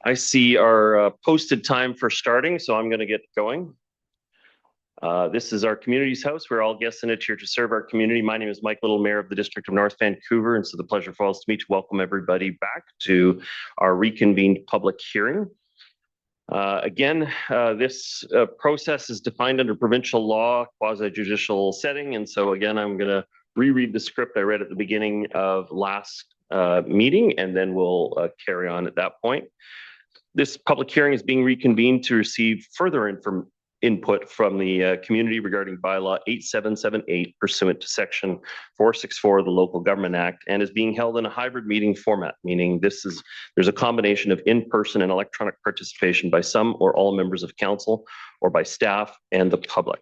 I see our posted time for starting, so I'm going to get going. This is our community's house. We're all guests in it here to serve our community. My name is Mike Little, Mayor of the District of North Vancouver, and so the pleasure falls to me to welcome everybody back to our reconvened public hearing. This process is defined under provincial law, quasi-judicial setting, and so again, I'm going to reread the script I read at the beginning of last meeting, and then we'll carry on at that point. This public hearing is being reconvened to receive further input from the community regarding bylaw 8778 pursuant to section 464 of the Local Government Act, and is being held in a hybrid meeting format, meaning there's a combination of in-person and electronic participation by some or all members of council or by staff and the public.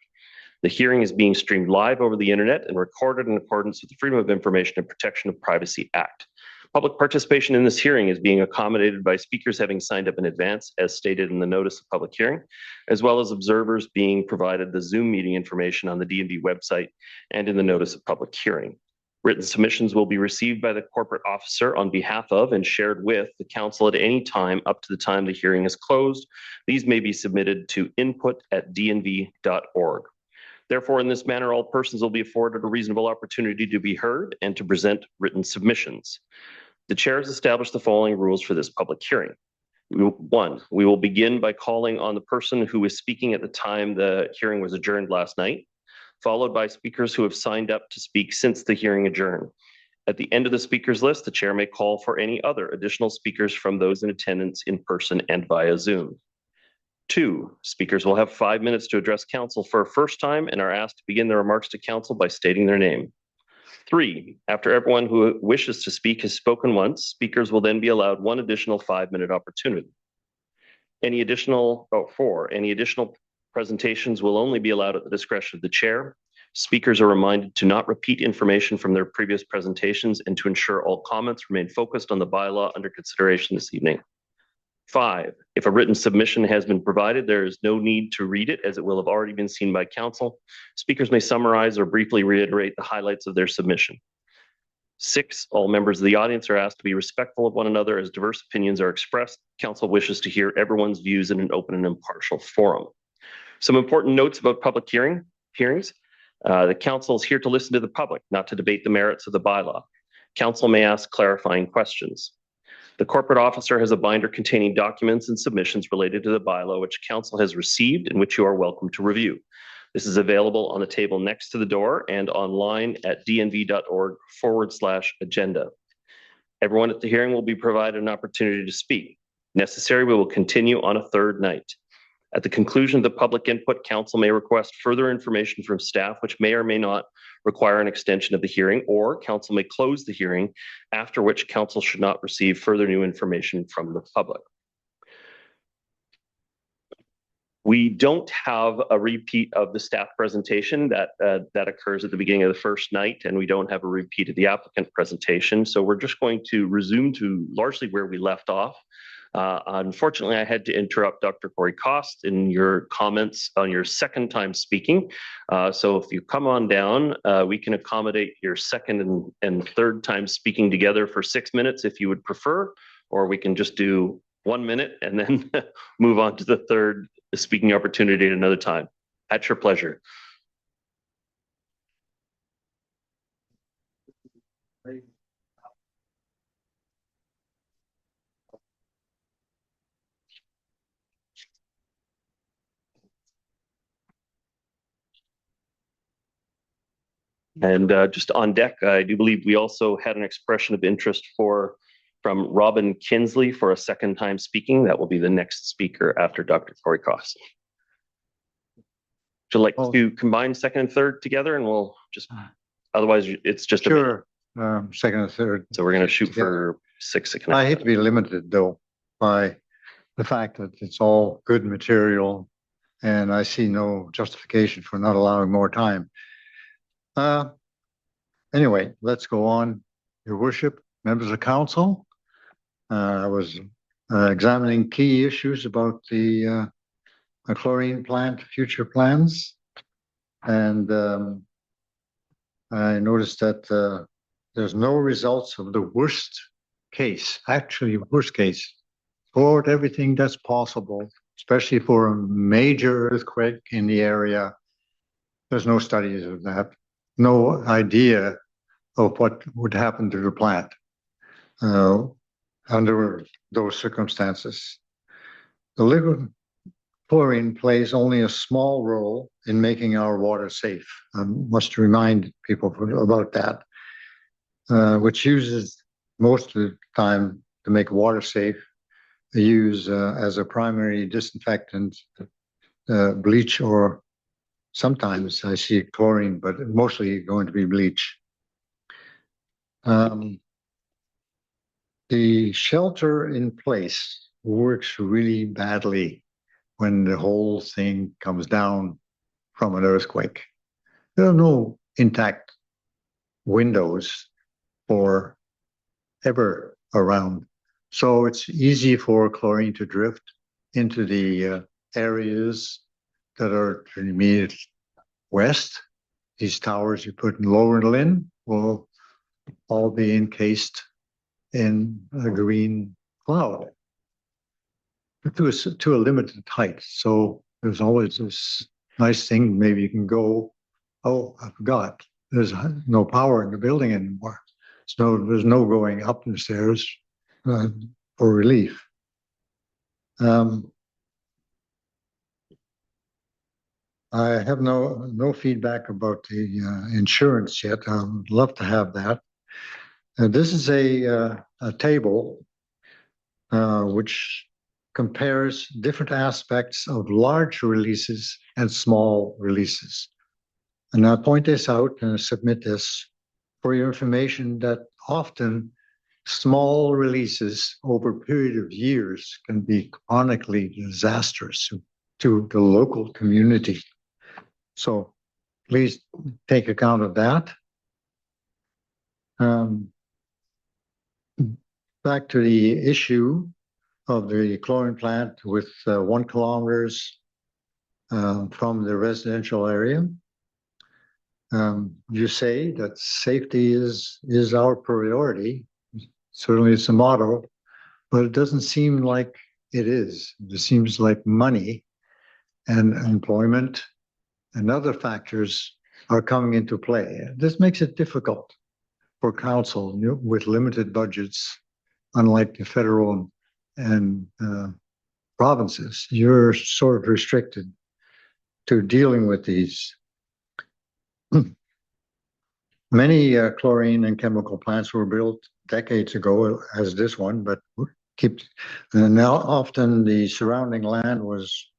The hearing is being streamed live over the internet and recorded in accordance with the Freedom of Information and Protection of Privacy Act. Public participation in this hearing is being accommodated by speakers having signed up in advance, as stated in the notice of public hearing, as well as observers being provided the Zoom meeting information on the DNV website and in the notice of public hearing. Written submissions will be received by the corporate officer on behalf of and shared with the council at any time up to the time the hearing is closed. These may be submitted to input@dnv.org. Therefore, in this manner, all persons will be afforded a reasonable opportunity to be heard and to present written submissions. The chair has established the following rules for this public hearing. One, we will begin by calling on the person who was speaking at the time the hearing was adjourned last night, followed by speakers who have signed up to speak since the hearing adjourned. At the end of the speakers list, the chair may call for any other additional speakers from those in attendance in person and via Zoom. Two, speakers will have 5 minutes to address council for a first time and are asked to begin their remarks to council by stating their name. Three, after everyone who wishes to speak has spoken once, speakers will then be allowed one additional 5-minute opportunity. Four, any additional presentations will only be allowed at the discretion of the chair. Speakers are reminded to not repeat information from their previous presentations and to ensure all comments remain focused on the bylaw under consideration this evening. Five, if a written submission has been provided, there is no need to read it as it will have already been seen by council. Speakers may summarize or briefly reiterate the highlights of their submission. Six, all members of the audience are asked to be respectful of one another as diverse opinions are expressed. Council wishes to hear everyone's views in an open and impartial forum. Some important notes about public hearings. The council is here to listen to the public, not to debate the merits of the bylaw. Council may ask clarifying questions. The corporate officer has a binder containing documents and submissions related to the bylaw, which council has received and which you are welcome to review. This is available on the table next to the door and online at dnv.org/agenda. Everyone at the hearing will be provided an opportunity to speak. If necessary, we will continue on a third night. At the conclusion of the public input, council may request further information from staff, which may or may not require an extension of the hearing, or council may close the hearing, after which council should not receive further new information from the public. We don't have a repeat of the staff presentation that occurs at the beginning of the first night, and we don't have a repeat of the applicant presentation. So we're just going to resume to largely where we left off. Unfortunately, I had to interrupt Dr. Corey Cost in your comments on your second time speaking. So if you come on down, we can accommodate your second and third time speaking together for 6 minutes if you would prefer, or we can just do 1 minute and then move on to the third speaking opportunity at another time. At your pleasure. And just on deck, I do believe we also had an expression of interest from Robin Kinsley for a second time speaking. That will be the next speaker after Dr. Corey Koss. Would you like to combine second and third together, and we'll just, otherwise it's just sure. Second and third. So we're going to shoot together for 6 seconds. I hate to be limited though by the fact that it's all good material, and I see no justification for not allowing more time. Anyway, let's go on. Your worship, members of council, I was examining key issues about the chlorine plant future plans, and I noticed that there's no results of the worst case, actually worst case forward everything that's possible, especially for a major earthquake in the area. There's no studies of that, no idea of what would happen to the plant under those circumstances. The liquid chlorine plays only a small role in making our water safe. I must remind people about that, which uses most of the time to make water safe. They use as a primary disinfectant bleach, or sometimes I see chlorine, but mostly going to be bleach. The shelter in place works really badly when the whole thing comes down from an earthquake. There are no intact windows or ever around. So it's easy for chlorine to drift into the areas that are to the immediate west. These towers you put in Lower Lynn will all be encased in a green cloud to a limited height. So there's always this nice thing. Maybe you can go, oh, I forgot, there's no power in the building anymore. So there's no going up the stairs for relief. I have no feedback about the insurance yet. I would love to have that. This is a table which compares different aspects of large releases and small releases. And I point this out and submit this for your information that often small releases over a period of years can be chronically disastrous to the local community. So please take account of that. Back to the issue of the chlorine plant with 1 kilometers from the residential area. You say that safety is our priority. Certainly it's a motto, but it doesn't seem like it is. It seems like money and employment and other factors are coming into play. This makes it difficult for council with limited budgets, unlike the federal and provinces. You're sort of restricted to dealing with these. Many chlorine and chemical plants were built decades ago, as this one, but now often the surrounding land was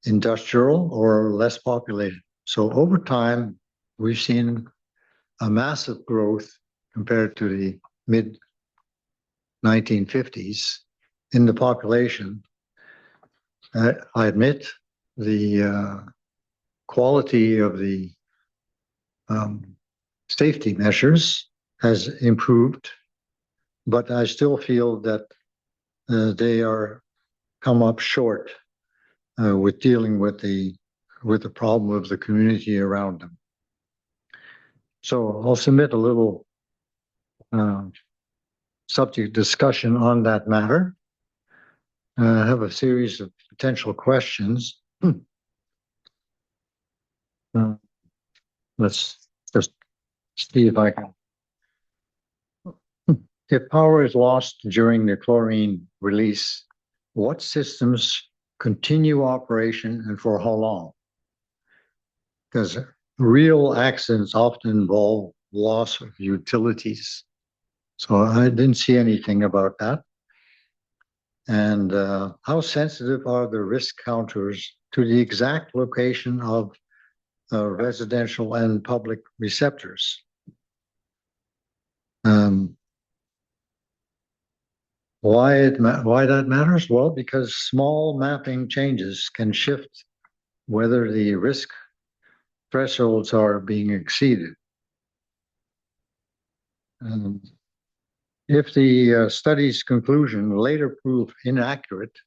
industrial or less populated. So over time, we've seen a massive growth compared to the mid 1950s in the population. I admit the quality of the safety measures has improved, but I still feel that they are come up short with dealing with the problem of the community around them. So I'll submit a little subject discussion on that matter. I have a series of potential questions. Let's just see if I can. If power is lost during the chlorine release, what systems continue operation and for how long? Because real accidents often involve loss of utilities. So I didn't see anything about that. And how sensitive are the risk counters to the exact location of residential and public receptors? Why that matters? Well, because small mapping changes can shift whether the risk thresholds are being exceeded. If the study's conclusion later prove inaccurate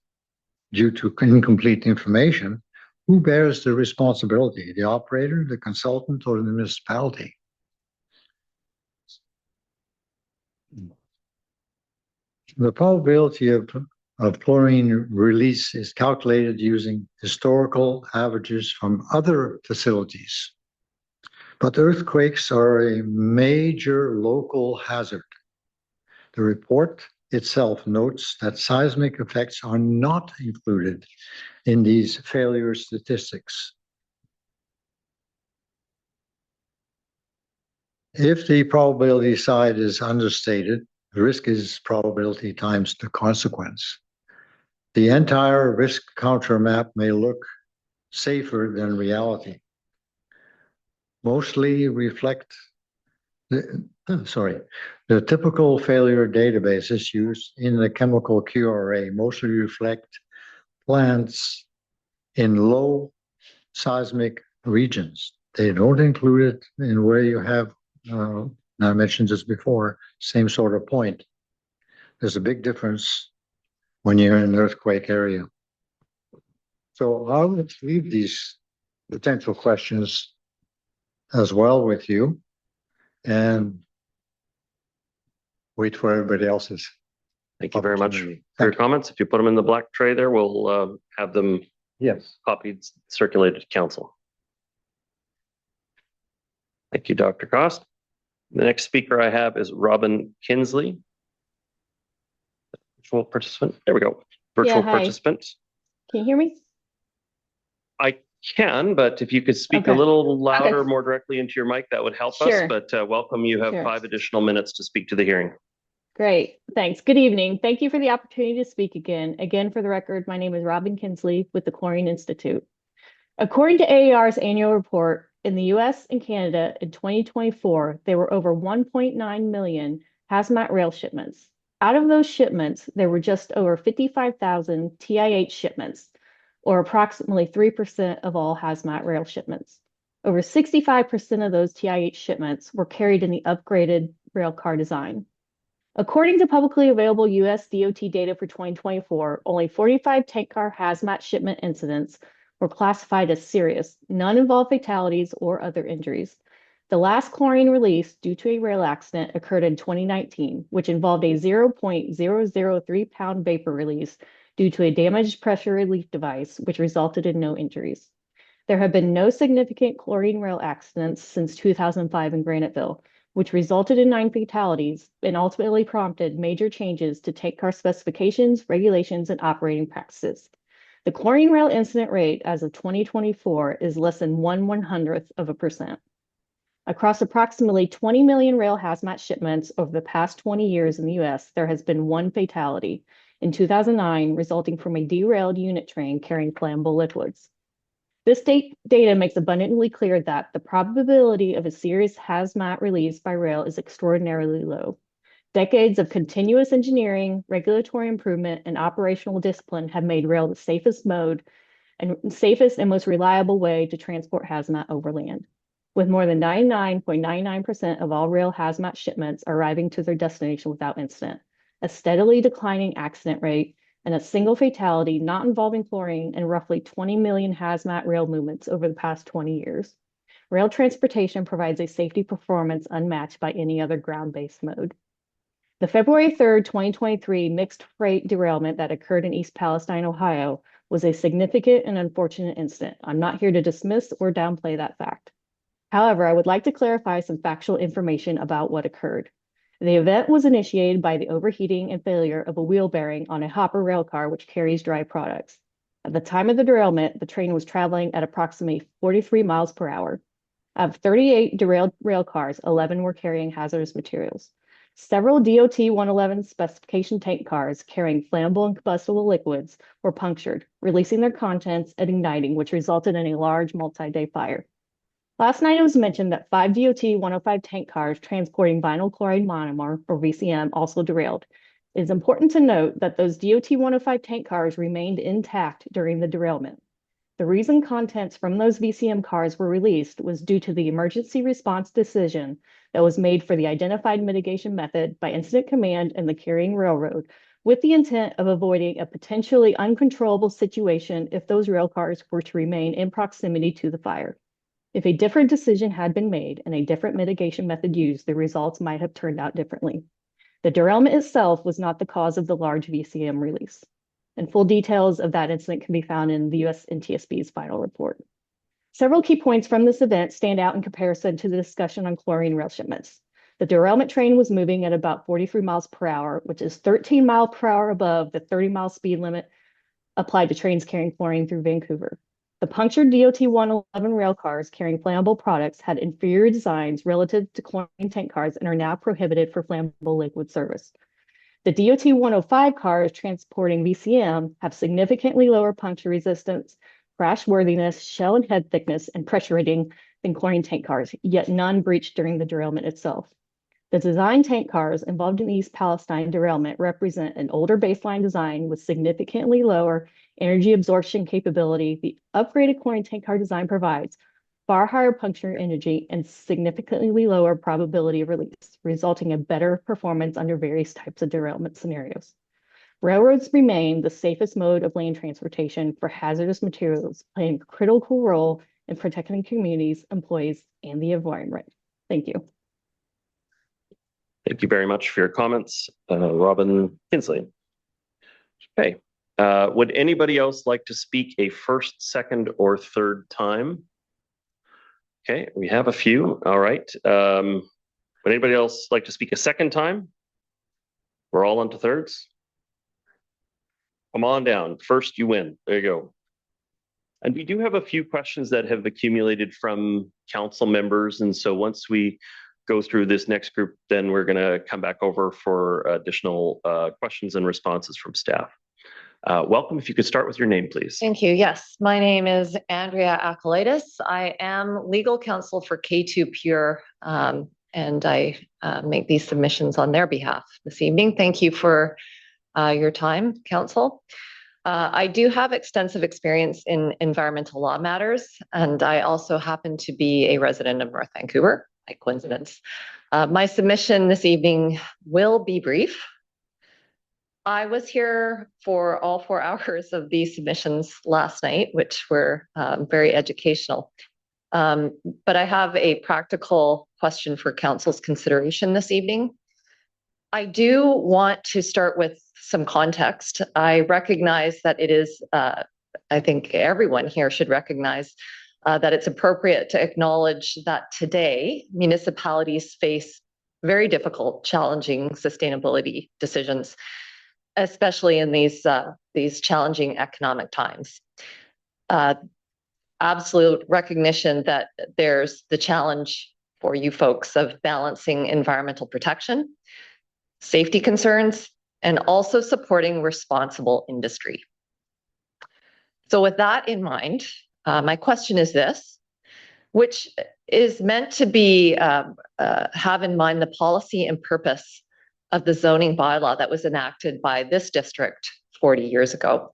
due to incomplete information, who bears the responsibility? The operator, the consultant, or the municipality? The probability of of chlorine release is calculated using historical averages from other facilities. But earthquakes are a major local hazard. The report itself notes that seismic effects are not included in these failure statistics. If the probability side is understated, the risk is probability times the consequence. The entire risk counter map may look safer than reality. Mostly reflect the typical failure databases used in the chemical QRA mostly reflect plants in low seismic regions. They don't include it in where you have, I mentioned this before, same sort of point. There's a big difference when you're in an earthquake area. So I would leave these potential questions as well with you and wait for everybody else's. Thank you very much for your comments. If you put them in the black tray there, we'll have them copied, circulated to council. Thank you, Dr. Cost. The next speaker I have is Robin Kinsley. Virtual participant. There we go. Virtual participant. Can you hear me? I can, but if you could speak a little louder, more directly into your mic, that would help us. But welcome. You have 5 additional minutes to speak to the hearing. Great. Thanks. Good evening. Thank you for the opportunity to speak again. Again, for the record, my name is Robin Kinsley with the Chlorine Institute. According to AER's annual report, in the US and Canada in 2024, there were over 1.9 million hazmat rail shipments. Out of those shipments, there were just over 55,000 TIH shipments, or approximately 3% of all hazmat rail shipments. Over 65% of those TIH shipments were carried in the upgraded rail car design. According to publicly available US DOT data for 2024, only 45 tank car hazmat shipment incidents were classified as serious. None involved fatalities or other injuries. The last chlorine release due to a rail accident occurred in 2019, which involved a 0.003 pound vapor release due to a damaged pressure relief device, which resulted in no injuries. There have been no significant chlorine rail accidents since 2005 in Graniteville, which resulted in 9 fatalities and ultimately prompted major changes to tank car specifications, regulations, and operating practices. The chlorine rail incident rate as of 2024 is less than 1/100%. Across approximately 20 million rail hazmat shipments over the past 20 years in the US, there has been 1 fatality in 2009, resulting from a derailed unit train carrying flammable liquids. This data makes abundantly clear that the probability of a serious hazmat release by rail is extraordinarily low. Decades of continuous engineering, regulatory improvement, and operational discipline have made rail the safest mode and safest and most reliable way to transport hazmat over land. With more than 99.99% of all rail hazmat shipments arriving to their destination without incident, a steadily declining accident rate, and a single fatality not involving chlorine, and roughly 20 million hazmat rail movements over the past 20 years. Rail transportation provides a safety performance unmatched by any other ground-based mode. The February 3rd, 2023 mixed freight derailment that occurred in East Palestine, Ohio, was a significant and unfortunate incident. I'm not here to dismiss or downplay that fact. However, I would like to clarify some factual information about what occurred. The event was initiated by the overheating and failure of a wheel bearing on a hopper rail car which carries dry products. At the time of the derailment, the train was traveling at approximately 43 miles per hour. Of 38 derailed rail cars, 11 were carrying hazardous materials. Several DOT 111 specification tank cars carrying flammable and combustible liquids were punctured, releasing their contents and igniting, which resulted in a large multi-day fire. Last night, it was mentioned that 5 DOT 105 tank cars transporting vinyl chloride monomer, or VCM, also derailed. It is important to note that those DOT 105 tank cars remained intact during the derailment. The reason contents from those VCM cars were released was due to the emergency response decision that was made for the identified mitigation method by Incident Command and the carrying railroad, with the intent of avoiding a potentially uncontrollable situation if those rail cars were to remain in proximity to the fire. If a different decision had been made and a different mitigation method used, the results might have turned out differently. The derailment itself was not the cause of the large VCM release. and full details of that incident can be found in the US NTSB's final report. Several key points from this event stand out in comparison to the discussion on chlorine rail shipments. The derailment train was moving at about 43 miles per hour, which is 13 miles per hour above the 30-mile speed limit applied to trains carrying chlorine through Vancouver. The punctured DOT 111 rail cars carrying flammable products had inferior designs relative to chlorine tank cars and are now prohibited for flammable liquid service. The DOT 105 cars transporting VCM have significantly lower puncture resistance, crash worthiness, shell and head thickness, and pressure rating than chlorine tank cars, yet none breached during the derailment itself. The design tank cars involved in the East Palestine derailment represent an older baseline design with significantly lower energy absorption capability. The upgraded chlorine tank car design provides far higher puncture energy and significantly lower probability of release, resulting in better performance under various types of derailment scenarios. Railroads remain the safest mode of land transportation for hazardous materials, playing a critical role in protecting communities, employees, and the environment. Thank you. Thank you very much for your comments, Robin Kinsley. Okay. Would anybody else like to speak a first, second, or third time? Okay, we have a few. All right. Would anybody else like to speak a second time? We're all on to thirds. Come on down. First, you win. There you go. And we do have a few questions that have accumulated from council members. And so once we go through this next group, then we're going to come back over for additional questions and responses from staff. Welcome. If you could start with your name, please. Thank you. Yes, my name is Andrea Akalaitis. I am legal counsel for K2 Pure, and I make these submissions on their behalf this evening. Thank you for your time, counsel. I do have extensive experience in environmental law matters, and I also happen to be a resident of North Vancouver, by coincidence. My submission this evening will be brief. I was here for all 4 hours of these submissions last night, which were very educational. But I have a practical question for council's consideration this evening. I do want to start with some context. I recognize that it is, I think everyone here should recognize that it's appropriate to acknowledge that today municipalities face very difficult, challenging sustainability decisions, especially in these challenging economic times. Absolute recognition that there's the challenge for you folks of balancing environmental protection, safety concerns, and also supporting responsible industry. So with that in mind, my question is this, which is meant to be, have in mind the policy and purpose of the zoning bylaw that was enacted by this district 40 years ago.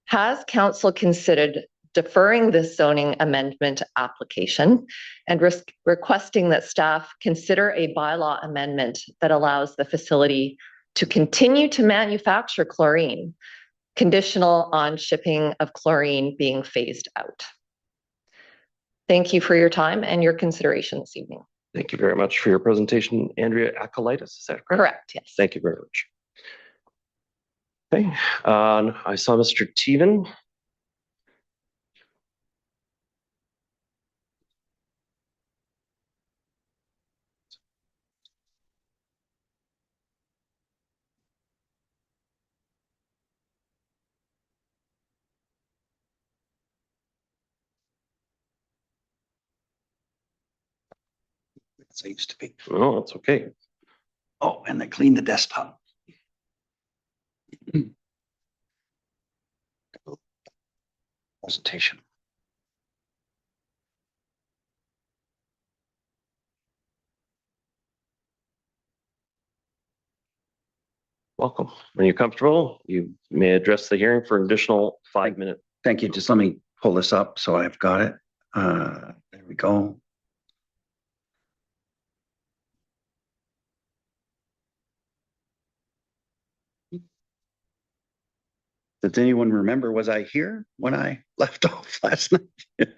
Has council considered deferring this zoning amendment application and requesting that staff consider a bylaw amendment that allows the facility to continue to manufacture chlorine, conditional on shipping of chlorine being phased out? Thank you for your time and your consideration this evening. Thank you very much for your presentation, Andrea Akalaitis. Is that correct? Correct, yes. Thank you very much. Okay, I saw Mr. Teven. As I used to be. Oh, that's okay. Oh, and they cleaned the desktop. Presentation. Welcome. When you're comfortable, you may address the hearing for an additional 5 minutes. Thank you. Just let me pull this up so I've got it. There we go. Does anyone remember, was I here when I left off last night?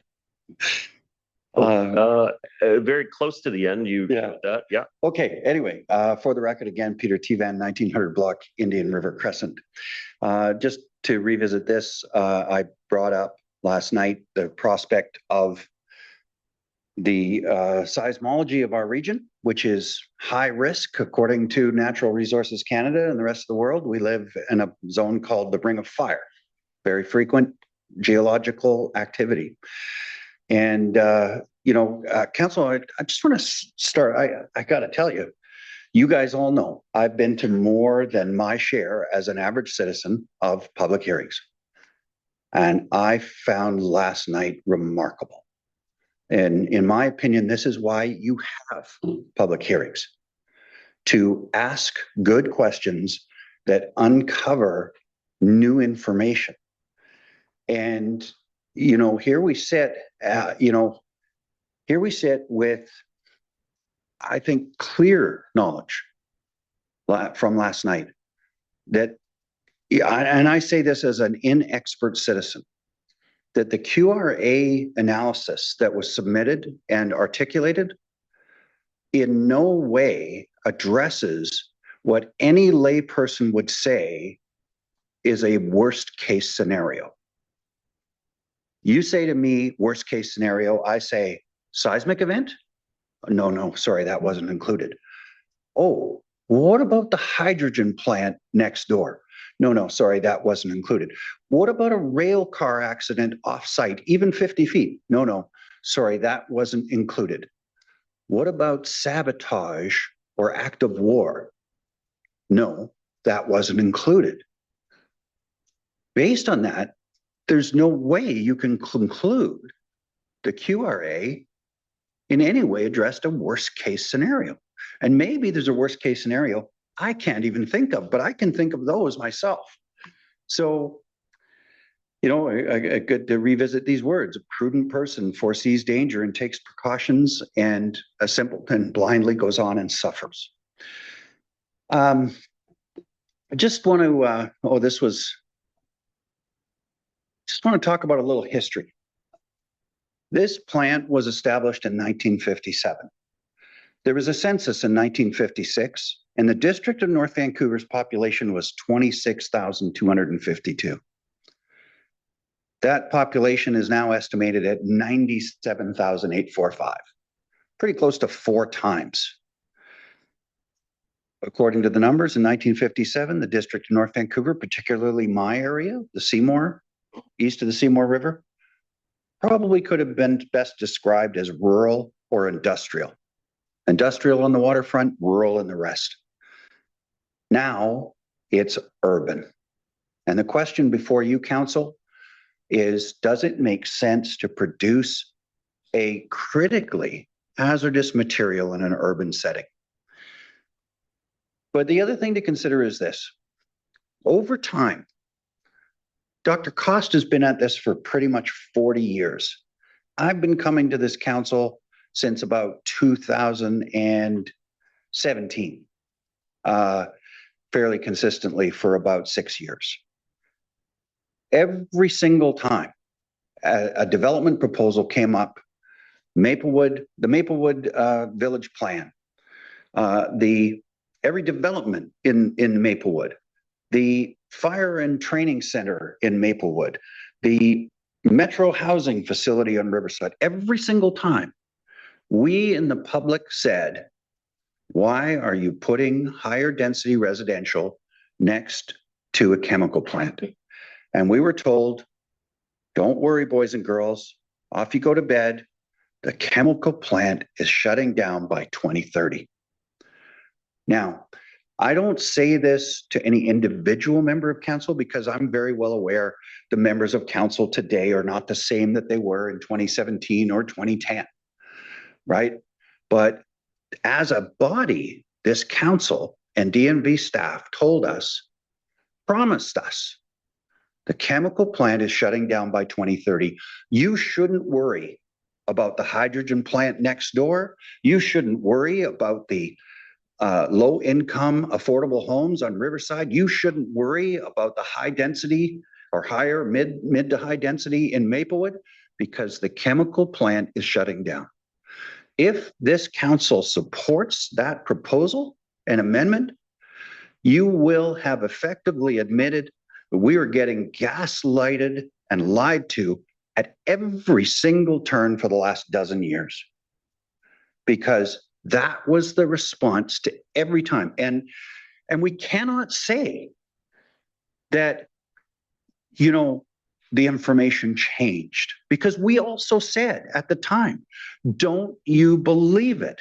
Very close to the end, you Yeah. that, yeah. Okay, anyway, for the record again, Peter T. Van, 1900 block, Indian River Crescent. Just to revisit this, I brought up last night the prospect of the seismology of our region, which is high risk according to Natural Resources Canada and the rest of the world. We live in a zone called the Ring of Fire, very frequent geological activity. And, Council, I just want to start, I got to tell you, you guys all know I've been to more than my share as an average citizen of public hearings. And I found last night remarkable. And in my opinion, this is why you have public hearings, to ask good questions that uncover new information. And, here we sit, with, I think, clear knowledge from last night that, and I say this as an inexpert citizen, that the QRA analysis that was submitted and articulated in no way addresses what any layperson would say is a worst case scenario. You say to me, worst case scenario, I say, seismic event? No, sorry, that wasn't included. Oh, what about the hydrogen plant next door? No, sorry, that wasn't included. What about a rail car accident off-site, even 50 feet? No, sorry, that wasn't included. What about sabotage or act of war? No, that wasn't included. Based on that, there's no way you can conclude the QRA in any way addressed a worst case scenario. And maybe there's a worst case scenario I can't even think of, but I can think of those myself. So, good to revisit these words. A prudent person foresees danger and takes precautions, and a simpleton blindly goes on and suffers. I just want to, just want to talk about a little history. This plant was established in 1957. There was a census in 1956, and the District of North Vancouver's population was 26,252. That population is now estimated at 97,845, pretty close to 4 times. According to the numbers, in 1957, the District of North Vancouver, particularly my area, the Seymour, east of the Seymour River, probably could have been best described as rural or industrial. Industrial on the waterfront, rural in the rest. Now it's urban. And the question before you, Council, is does it make sense to produce a critically hazardous material in an urban setting? But the other thing to consider is this. Over time, Dr. Cost has been at this for pretty much 40 years. I've been coming to this council since about 2017, fairly consistently for about 6 years. Every single time a development proposal came up, the Maplewood Village Plan, every development in Maplewood, the Fire and Training Center in Maplewood, the Metro Housing Facility on Riverside, every single time, we in the public said, why are you putting higher density residential next to a chemical plant? And we were told, don't worry, boys and girls, off you go to bed. The chemical plant is shutting down by 2030. Now, I don't say this to any individual member of council because I'm very well aware the members of council today are not the same that they were in 2017 or 2010, right? But as a body, this council and DNV staff told us, promised us, the chemical plant is shutting down by 2030. You shouldn't worry about the hydrogen plant next door. You shouldn't worry about the low-income affordable homes on Riverside. You shouldn't worry about the high density or higher mid to high density in Maplewood because the chemical plant is shutting down. If this council supports that proposal and amendment, you will have effectively admitted that we are getting gaslighted and lied to at every single turn for the last dozen years. Because that was the response to every time. And we cannot say that, you know, the information changed, because we also said at the time, don't you believe it?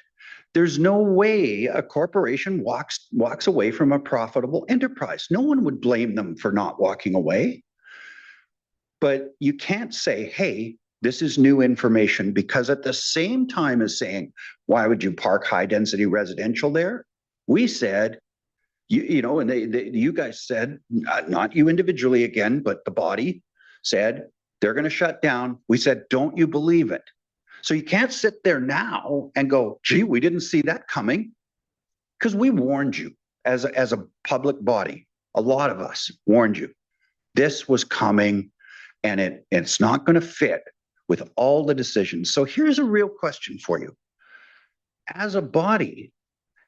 There's no way a corporation walks away from a profitable enterprise. No one would blame them for not walking away. But you can't say, hey, this is new information, because at the same time as saying, why would you park high density residential there? We said, you know, and you guys said, not you individually again, but the body said, they're going to shut down. We said, don't you believe it? So you can't sit there now and go, gee, we didn't see that coming, because we warned you as a public body. A lot of us warned you. This was coming, and it's not going to fit with all the decisions. So here's a real question for you. As a body,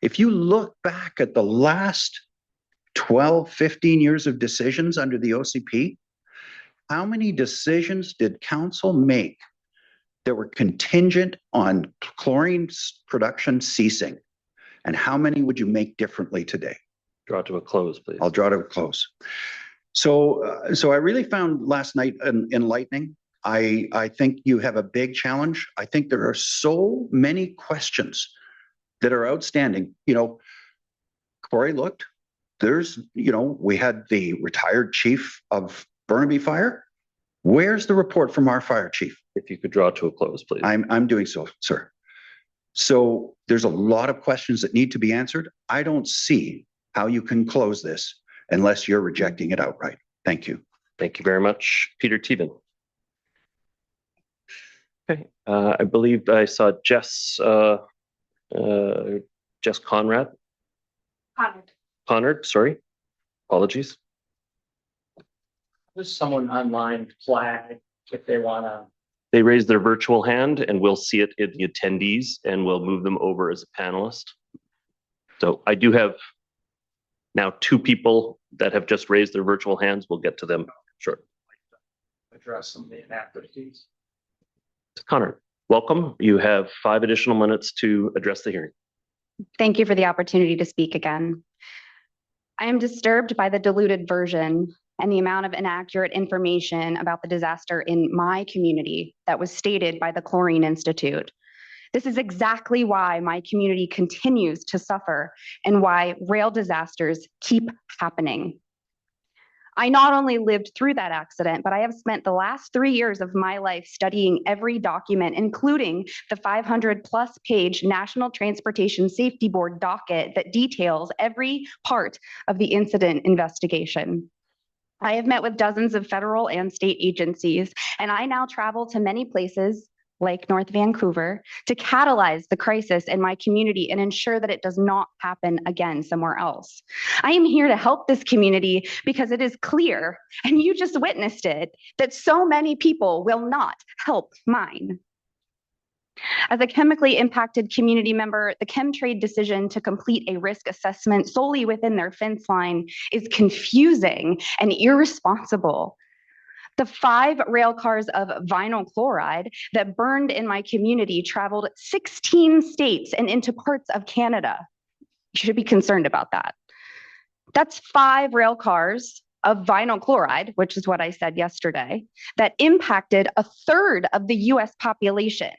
if you look back at the last 12, 15 years of decisions under the OCP, how many decisions did council make that were contingent on chlorine production ceasing? And how many would you make differently today? Draw to a close, please. I'll draw to a close. So I really found last night enlightening. I think you have a big challenge. I think there are so many questions that are outstanding. You know, Corey looked, there's, you know, we had the retired chief of Burnaby Fire. Where's the report from our fire chief? If you could draw to a close, please. I'm doing so, sir. So there's a lot of questions that need to be answered. I don't see how you can close this unless you're rejecting it outright. Thank you. Thank you very much. Peter Teven. Okay, I believe I saw Jess Conrad. Conrad, sorry. Apologies. There's someone online flag if they want to. They raised their virtual hand, and we'll see it in the attendees, and we'll move them over as a panelist. So I do have now 2 people that have just raised their virtual hands. We'll get to them shortly. Address some of the inadequacies. Connor, welcome. You have 5 additional minutes to address the hearing. Thank you for the opportunity to speak again. I am disturbed by the diluted version and the amount of inaccurate information about the disaster in my community that was stated by the Chlorine Institute. This is exactly why my community continues to suffer and why rail disasters keep happening. I not only lived through that accident, but I have spent the last 3 years of my life studying every document, including the 500+ page National Transportation Safety Board docket that details every part of the incident investigation. I have met with dozens of federal and state agencies, and I now travel to many places like North Vancouver to catalyze the crisis in my community and ensure that it does not happen again somewhere else. I am here to help this community because it is clear, and you just witnessed it, that so many people will not help mine. As a chemically impacted community member, the Chemtrade decision to complete a risk assessment solely within their fence line is confusing and irresponsible. The 5 rail cars of vinyl chloride that burned in my community traveled 16 states and into parts of Canada. You should be concerned about that. That's 5 rail cars of vinyl chloride, which is what I said yesterday, that impacted 1/3 of the US population.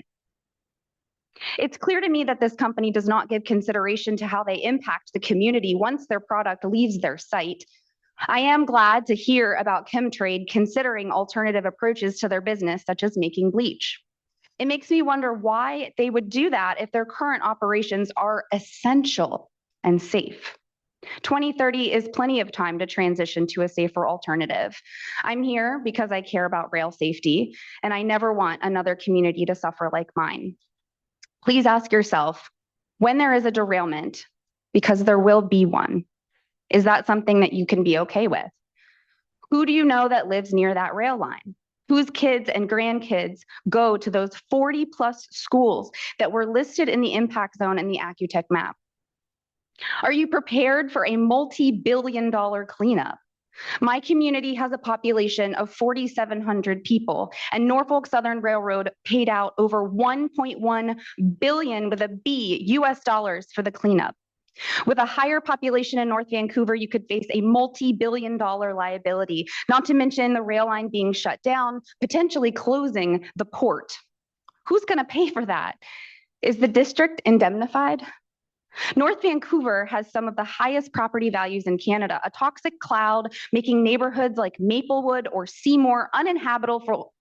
It's clear to me that this company does not give consideration to how they impact the community once their product leaves their site. I am glad to hear about Chemtrade considering alternative approaches to their business, such as making bleach. It makes me wonder why they would do that if their current operations are essential and safe. 2030 is plenty of time to transition to a safer alternative. I'm here because I care about rail safety, and I never want another community to suffer like mine. Please ask yourself, when there is a derailment, because there will be one, is that something that you can be okay with? Who do you know that lives near that rail line? whose kids and grandkids go to those 40 plus schools that were listed in the impact zone in the Accutech map? Are you prepared for a multi-billion-dollar cleanup? My community has a population of 4,700 people, and Norfolk Southern Railroad paid out over 1.1 billion with a B US dollars for the cleanup. With a higher population in North Vancouver, you could face a multi-billion-dollar liability, not to mention the rail line being shut down, potentially closing the port. Who's going to pay for that? Is the district indemnified? North Vancouver has some of the highest property values in Canada, a toxic cloud making neighborhoods like Maplewood or Seymour uninhabitable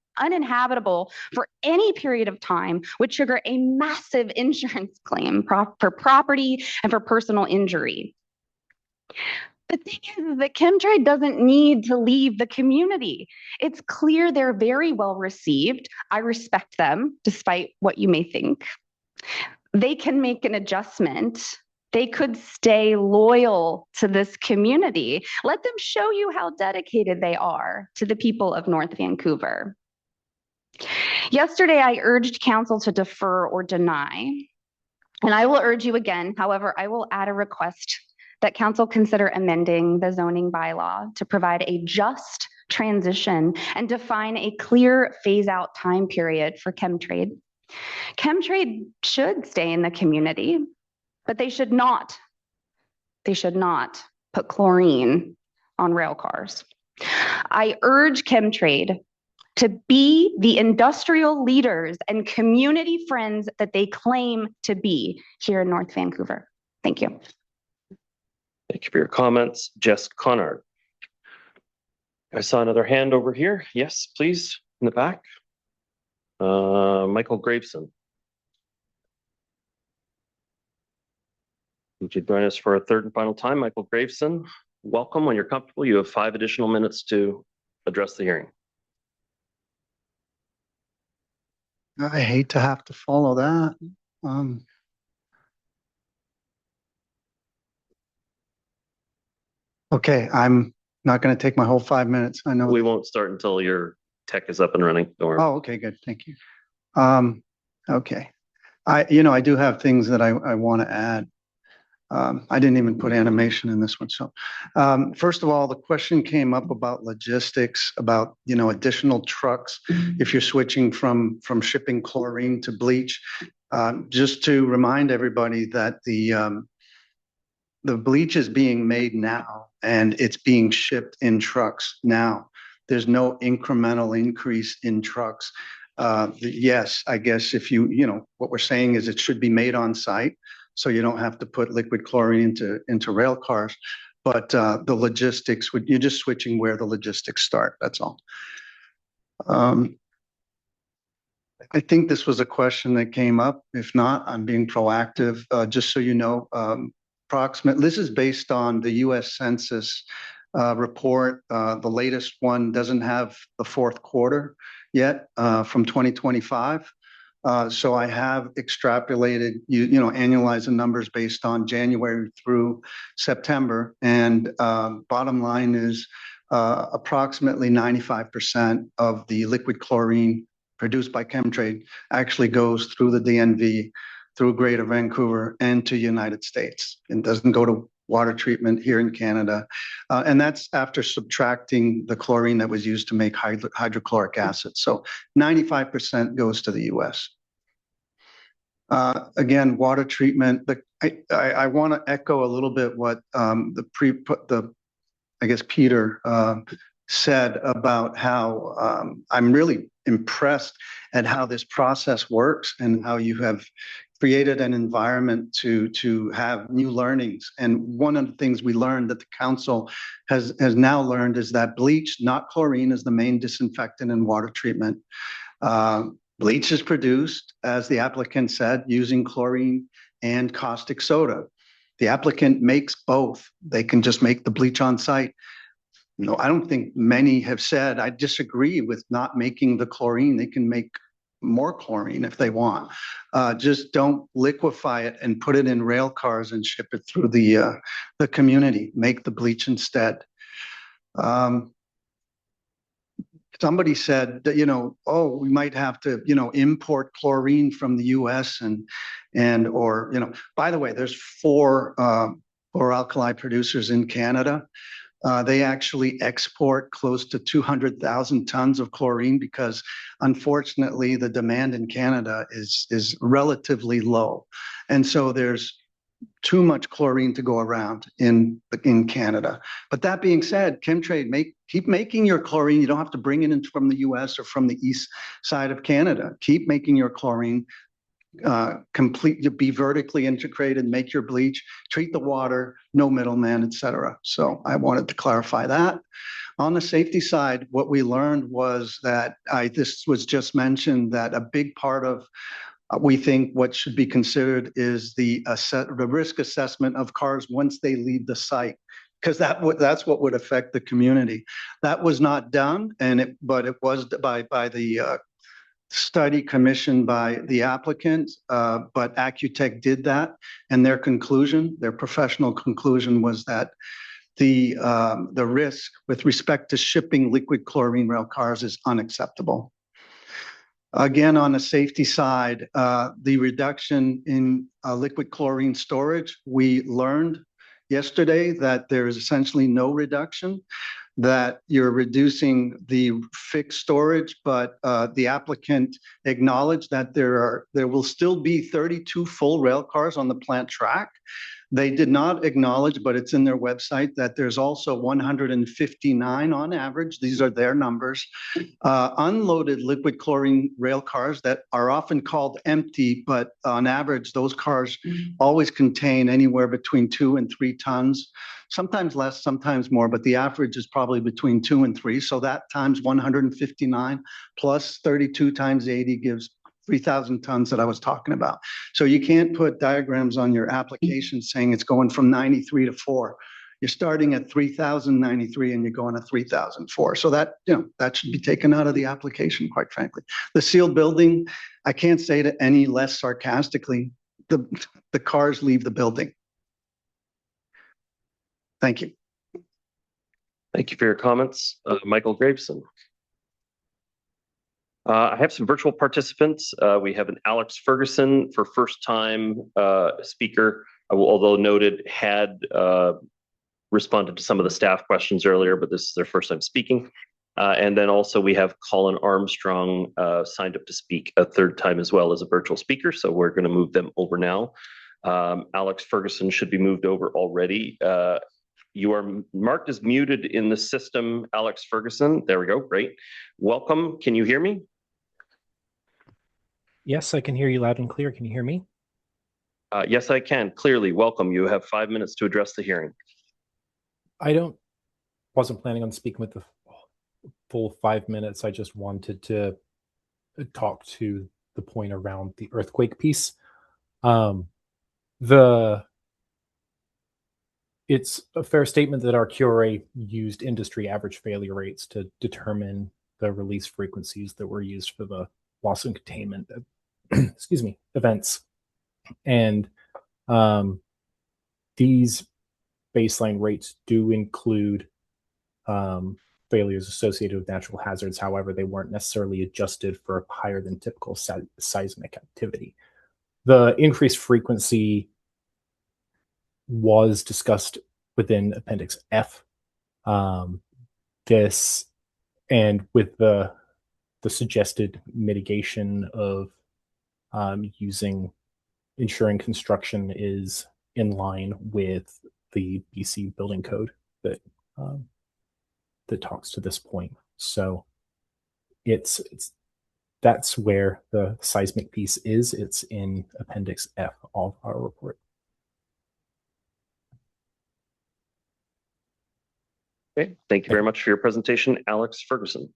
for any period of time would trigger a massive insurance claim for property and for personal injury. The thing is that chemtrade doesn't need to leave the community. It's clear they're very well received. I respect them, despite what you may think. They can make an adjustment. They could stay loyal to this community. Let them show you how dedicated they are to the people of North Vancouver. Yesterday, I urged council to defer or deny, and I will urge you again. However, I will add a request that council consider amending the zoning bylaw to provide a just transition and define a clear phase-out time period for chemtrade. Chemtrade should stay in the community, but they should not put chlorine on rail cars. I urge chemtrade to be the industrial leaders and community friends that they claim to be here in North Vancouver. Thank you. Thank you for your comments. Jess Connard. I saw another hand over here. Yes, please, in the back. Michael Graveson. Would you join us for a third and final time? Michael Graveson, welcome. When you're comfortable, you have 5 additional minutes to address the hearing. I hate to have to follow that. Okay, I'm not going to take my whole 5 minutes. I know. We won't start until your tech is up and running. Don't worry. Oh, okay, good. Thank you. Okay. I do have things that I want to add. I didn't even put animation in this one. So first of all, the question came up about logistics, about, additional trucks if you're switching from shipping chlorine to bleach. Just to remind everybody that the bleach is being made now and it's being shipped in trucks now. There's no incremental increase in trucks. Yes, I guess if what we're saying is it should be made on site, so you don't have to put liquid chlorine into rail cars. But the logistics, you're just switching where the logistics start. That's all. I think this was a question that came up. If not, I'm being proactive. Just so you know, this is based on the U.S. Census report. The latest one doesn't have the fourth quarter yet from 2025. So I have extrapolated, annualized the numbers based on January through September. And bottom line is approximately 95% of the liquid chlorine produced by chemtrade actually goes through the DNV, through Greater Vancouver and to United States. It doesn't go to water treatment here in Canada. And that's after subtracting the chlorine that was used to make hydrochloric acid. So 95% goes to the US. Again, water treatment, I want to echo a little bit what Peter said about how I'm really impressed at how this process works and how you have created an environment to have new learnings. And one of the things we learned that the council has now learned is that bleach, not chlorine, is the main disinfectant in water treatment. Bleach is produced, as the applicant said, using chlorine and caustic soda. The applicant makes both. They can just make the bleach on site. No, I don't think many have said, I disagree with not making the chlorine. They can make more chlorine if they want. Just don't liquefy it and put it in rail cars and ship it through the community. Make the bleach instead. somebody said that, oh, we might have to, import chlorine from the US or, by the way, there's four alkali producers in Canada. They actually export close to 200,000 tons of chlorine because unfortunately the demand in Canada is relatively low. And so there's too much chlorine to go around in Canada. But that being said, Chemtrade, keep making your chlorine. You don't have to bring it in from the US or from the east side of Canada. Keep making your chlorine. Be vertically integrated, make your bleach, treat the water, no middleman, etc. So I wanted to clarify that. On the safety side, what we learned was that this was just mentioned that a big part of we think what should be considered is the risk assessment of cars once they leave the site, because that's what would affect the community. That was not done, but it was by the study commissioned by the applicant, but Accutech did that, and their professional conclusion was that the risk with respect to shipping liquid chlorine rail cars is unacceptable. Again, on the safety side, the reduction in liquid chlorine storage, we learned yesterday that there is essentially no reduction, that you're reducing the fixed storage, but the applicant acknowledged that there will still be 32 full rail cars on the plant track. They did not acknowledge, but it's in their website, that there's also 159 on average, these are their numbers, unloaded liquid chlorine rail cars that are often called empty, but on average, those cars always contain anywhere between 2 and 3 tons, sometimes less, sometimes more, but the average is probably between 2 and 3. So that times 159 plus 32 times 80 gives 3,000 tons that I was talking about. So you can't put diagrams on your application saying it's going from 93 to 4. You're starting at 3,093 and you're going to 3,004. So that should be taken out of the application, quite frankly. The sealed building, I can't say it any less sarcastically. The cars leave the building. Thank you. Thank you for your comments. Michael Graveson. I have some virtual participants. We have an Alex Ferguson for first time speaker, although noted had responded to some of the staff questions earlier, but this is their first time speaking. And then also we have Colin Armstrong signed up to speak a third time as well as a virtual speaker. So we're going to move them over now. Alex Ferguson should be moved over already. You are marked as muted in the system, Alex Ferguson. There we go. Great. Welcome. Can you hear me? Yes, I can hear you loud and clear. Can you hear me? Yes, I can. Clearly. Welcome. You have 5 minutes to address the hearing. I wasn't planning on speaking with the full 5 minutes. I just wanted to talk to the point around the earthquake piece. It's a fair statement that our QRA used industry average failure rates to determine the release frequencies that were used for the loss and containment events. And these baseline rates do include failures associated with natural hazards. However, they weren't necessarily adjusted for higher than typical seismic activity. The increased frequency was discussed within Appendix F. This, and with the suggested mitigation of ensuring construction is in line with the BC building code that talks to this point. So that's where the seismic piece is. It's in Appendix F of our report. Okay, thank you very much for your presentation, Alex Ferguson.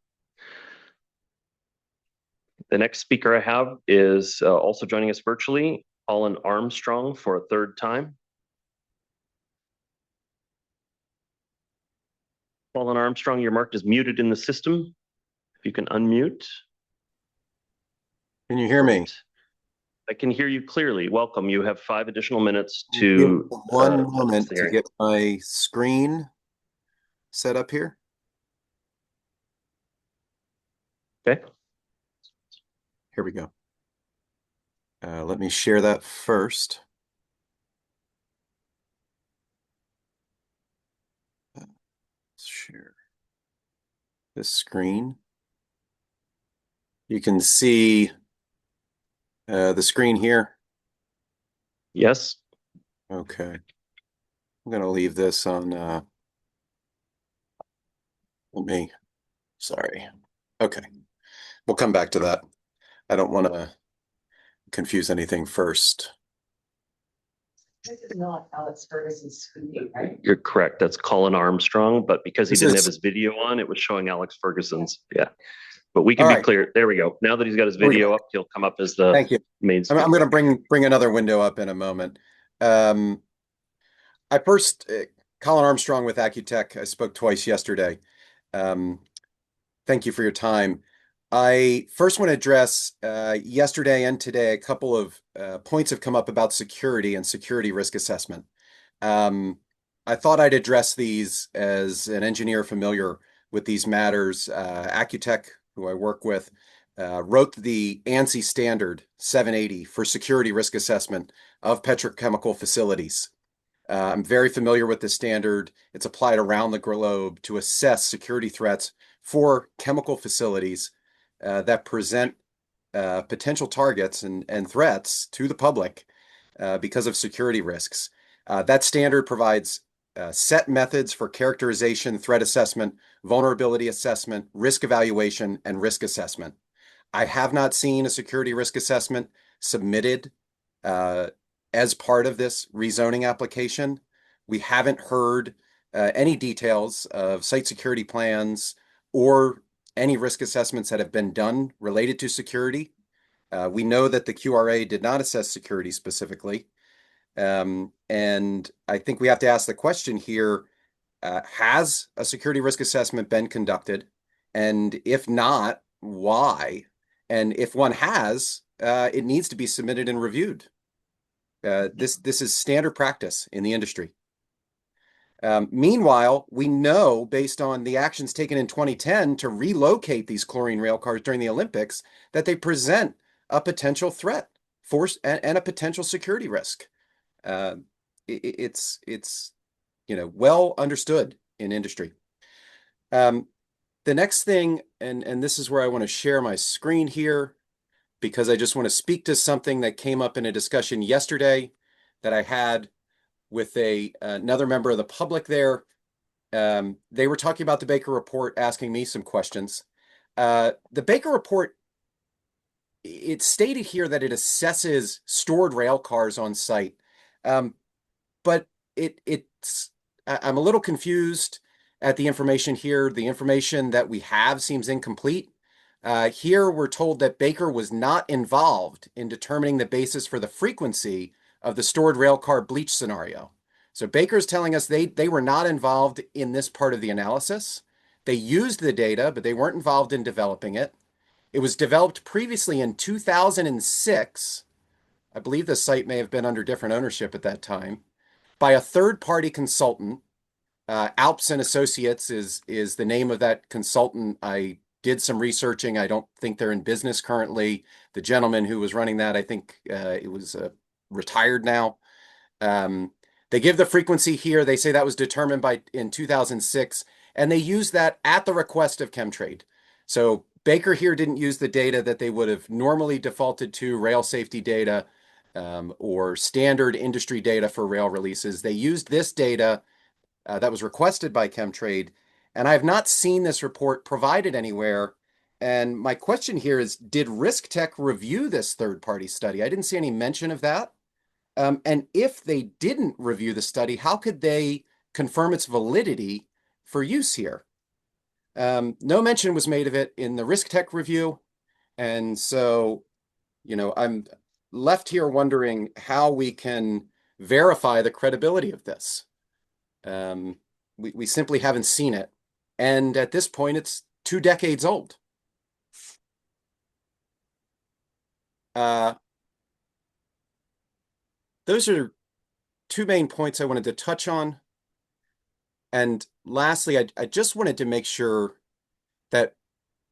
The next speaker I have is also joining us virtually, Colin Armstrong for a third time. Colin Armstrong, you're marked as muted in the system. If you can unmute. Can you hear me? I can hear you clearly. Welcome. You have 5 additional minutes to one moment to get my screen set up here. Okay. Here we go. Let me share that first. Let's share this screen. You can see the screen here. Yes. Okay. I'm going to leave this on, sorry. Okay. We'll come back to that. I don't want to confuse anything first. This is not Alex Ferguson's screen, right? You're correct. That's Colin Armstrong, but because he This didn't is- have his video on, it was showing Alex Ferguson's. Yeah. But we can All be right. clear. There we go. Now that he's got his Here we video go. up, he'll come up as the Thank you. main I'm speaker. going to bring another window up in a moment. I first, Colin Armstrong with Accutech. I spoke twice yesterday. Thank you for your time. I first want to address yesterday and today a couple of points have come up about security and security risk assessment. I thought I'd address these as an engineer familiar with these matters. Accutech, who I work with, wrote the ANSI standard 780 for security risk assessment of petrochemical facilities. I'm very familiar with the standard. It's applied around the globe to assess security threats for chemical facilities that present potential targets and threats to the public because of security risks. That standard provides set methods for characterization, threat assessment, vulnerability assessment, risk evaluation, and risk assessment. I have not seen a security risk assessment submitted as part of this rezoning application. We haven't heard any details of site security plans or any risk assessments that have been done related to security. We know that the QRA did not assess security specifically. And I think we have to ask the question here, has a security risk assessment been conducted? And if not, why? And if one has, it needs to be submitted and reviewed. This is standard practice in the industry. Meanwhile, we know based on the actions taken in 2010 to relocate these chlorine rail cars during the Olympics that they present a potential threat and a potential security risk. It's well understood in industry. The next thing, and this is where I want to share my screen here, because I just want to speak to something that came up in a discussion yesterday that I had with another member of the public there. They were talking about the Baker report, asking me some questions. The Baker report, it's stated here that it assesses stored rail cars on site. But I'm a little confused at the information here. The information that we have seems incomplete. Here we're told that Baker was not involved in determining the basis for the frequency of the stored railcar bleach scenario. So Baker's telling us they were not involved in this part of the analysis. They used the data, but they weren't involved in developing it. It was developed previously in 2006. I believe the site may have been under different ownership at that time, by a third-party consultant. Alps and Associates is the name of that consultant. I did some researching. I don't think they're in business currently. The gentleman who was running that, I think it was retired now. They give the frequency here. They say that was determined in 2006, and they use that at the request of Chemtrade. So Baker here didn't use the data that they would have normally defaulted to, rail safety data or standard industry data for rail releases. They used this data that was requested by Chemtrade, and I have not seen this report provided anywhere. And my question here is, did Risk Tech review this third-party study? I didn't see any mention of that. And if they didn't review the study, how could they confirm its validity for use here? No mention was made of it in the Risk Tech review. And so, I'm left here wondering how we can verify the credibility of this. We simply haven't seen it. And at this point, it's 2 decades old. Those are 2 main points I wanted to touch on. And lastly, I just wanted to make sure that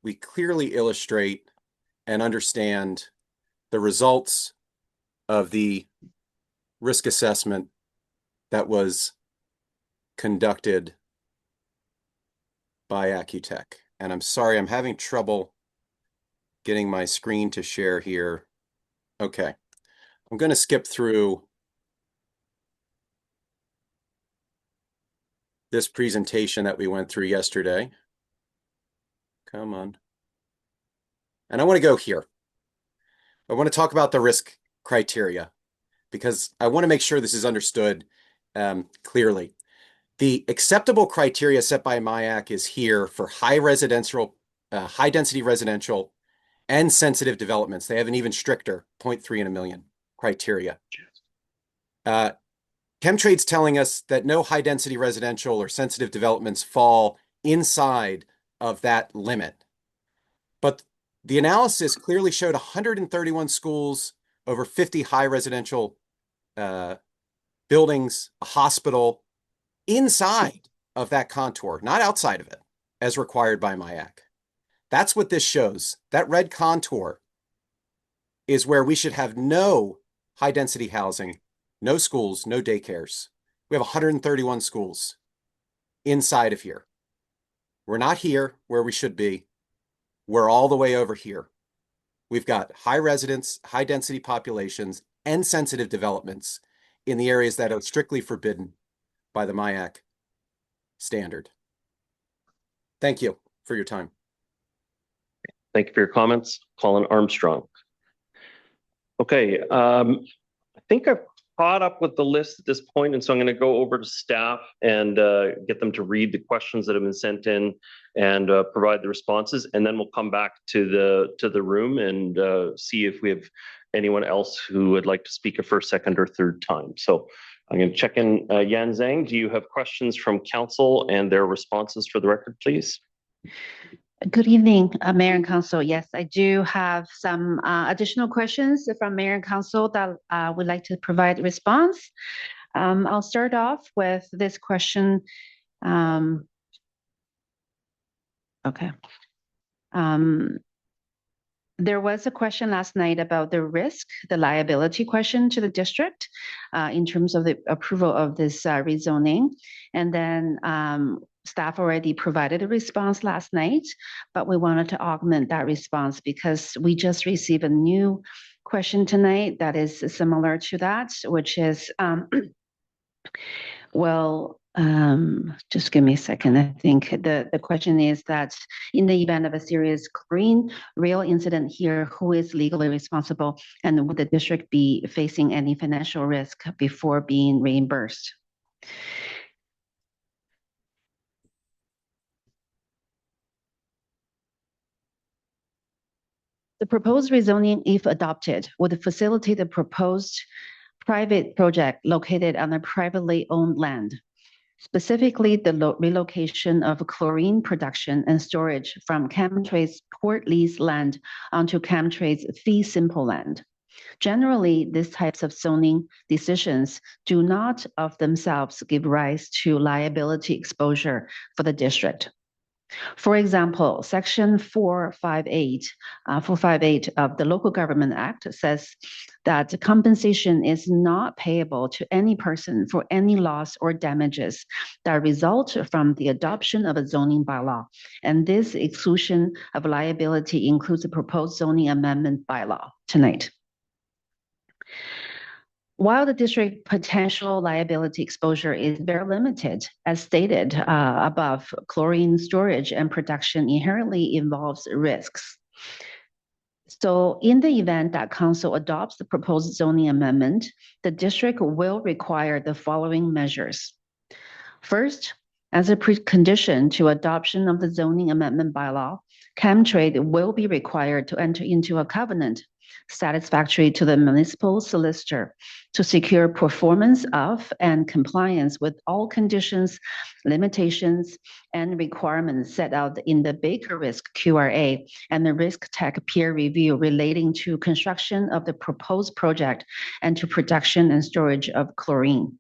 we clearly illustrate and understand the results of the risk assessment that was conducted by Accutech. And I'm sorry, I'm having trouble getting my screen to share here. Okay, I'm going to skip through this presentation that we went through yesterday. Come on. And I want to go here. I want to talk about the risk criteria because I want to make sure this is understood clearly. The acceptable criteria set by MIAC is here for high density residential and sensitive developments. They have an even stricter 0.3 in a million criteria. Chemtrade's telling us that no high density residential or sensitive developments fall inside of that limit. But the analysis clearly showed 131 schools, over 50 high residential buildings, a hospital inside of that contour, not outside of it, as required by MIAC. That's what this shows. That red contour is where we should have no high density housing, no schools, no daycares. We have 131 schools inside of here. We're not here where we should be. We're all the way over here. We've got high residence, high density populations, and sensitive developments in the areas that are strictly forbidden by the MIAC standard. Thank you for your time. Thank you for your comments. Colin Armstrong. Okay, I think I've caught up with the list at this point, and so I'm going to go over to staff and get them to read the questions that have been sent in and provide the responses, and then we'll come back to the room and see if we have anyone else who would like to speak a first, second, or third time. So I'm going to check in. Yan Zhang, do you have questions from council and their responses for the record, please? Good evening, Mayor and Council. Yes, I do have some additional questions from Mayor and Council that I would like to provide a response. I'll start off with this question. Okay. There was a question last night about the risk, the liability question to the district in terms of the approval of this rezoning. And then staff already provided a response last night, but we wanted to augment that response because we just received a new question tonight that is similar to that, which is, just give me a second. I think the question is that in the event of a serious chlorine real incident here, who is legally responsible, and would the district be facing any financial risk before being reimbursed? The proposed rezoning, if adopted, would facilitate the proposed private project located on a privately owned land. Specifically, the relocation of chlorine production and storage from Chemtrade's port lease land onto Chemtrade's fee simple land. Generally, these types of zoning decisions do not of themselves give rise to liability exposure for the district. For example, Section 458 of the Local Government Act says that compensation is not payable to any person for any loss or damages that result from the adoption of a zoning bylaw. And this exclusion of liability includes a proposed zoning amendment bylaw tonight. While the district potential liability exposure is very limited, as stated above, chlorine storage and production inherently involves risks. So in the event that council adopts the proposed zoning amendment, the district will require the following measures. First, as a precondition to adoption of the zoning amendment bylaw, Chemtrade will be required to enter into a covenant satisfactory to the municipal solicitor to secure performance of and compliance with all conditions, limitations, and requirements set out in the Baker Risk QRA and the Risk Tech peer review relating to construction of the proposed project and to production and storage of chlorine.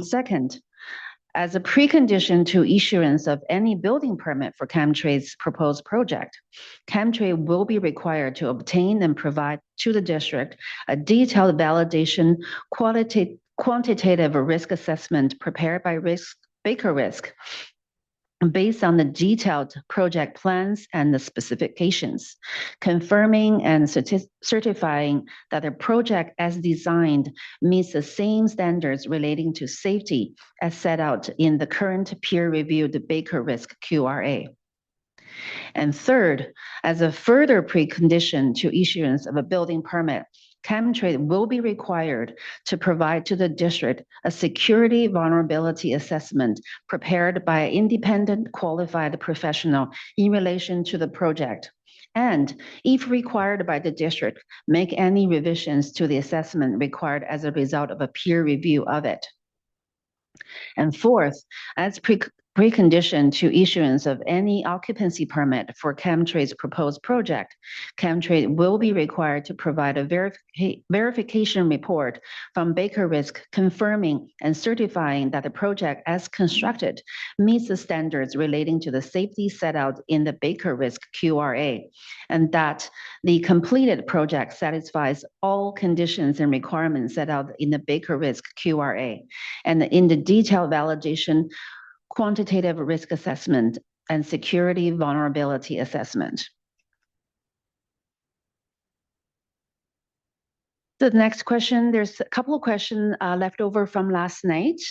Second, As a precondition to issuance of any building permit for Chemtrade's proposed project, Chemtrade will be required to obtain and provide to the district a detailed validation quantitative risk assessment prepared by Baker Risk based on the detailed project plans and the specifications, confirming and certifying that the project as designed meets the same standards relating to safety as set out in the current peer-reviewed Baker Risk QRA. And third, as a further precondition to issuance of a building permit, Chemtrade will be required to provide to the district a security vulnerability assessment prepared by an independent qualified professional in relation to the project. And if required by the district, make any revisions to the assessment required as a result of a peer review of it. And fourth, as precondition to issuance of any occupancy permit for Chemtrade's proposed project, Chemtrade will be required to provide a verification report from Baker Risk confirming and certifying that the project as constructed meets the standards relating to the safety set out in the Baker Risk QRA, and that the completed project satisfies all conditions and requirements set out in the Baker Risk QRA, and in the detailed validation quantitative risk assessment and security vulnerability assessment. The next question, there's a couple of questions left over from last night.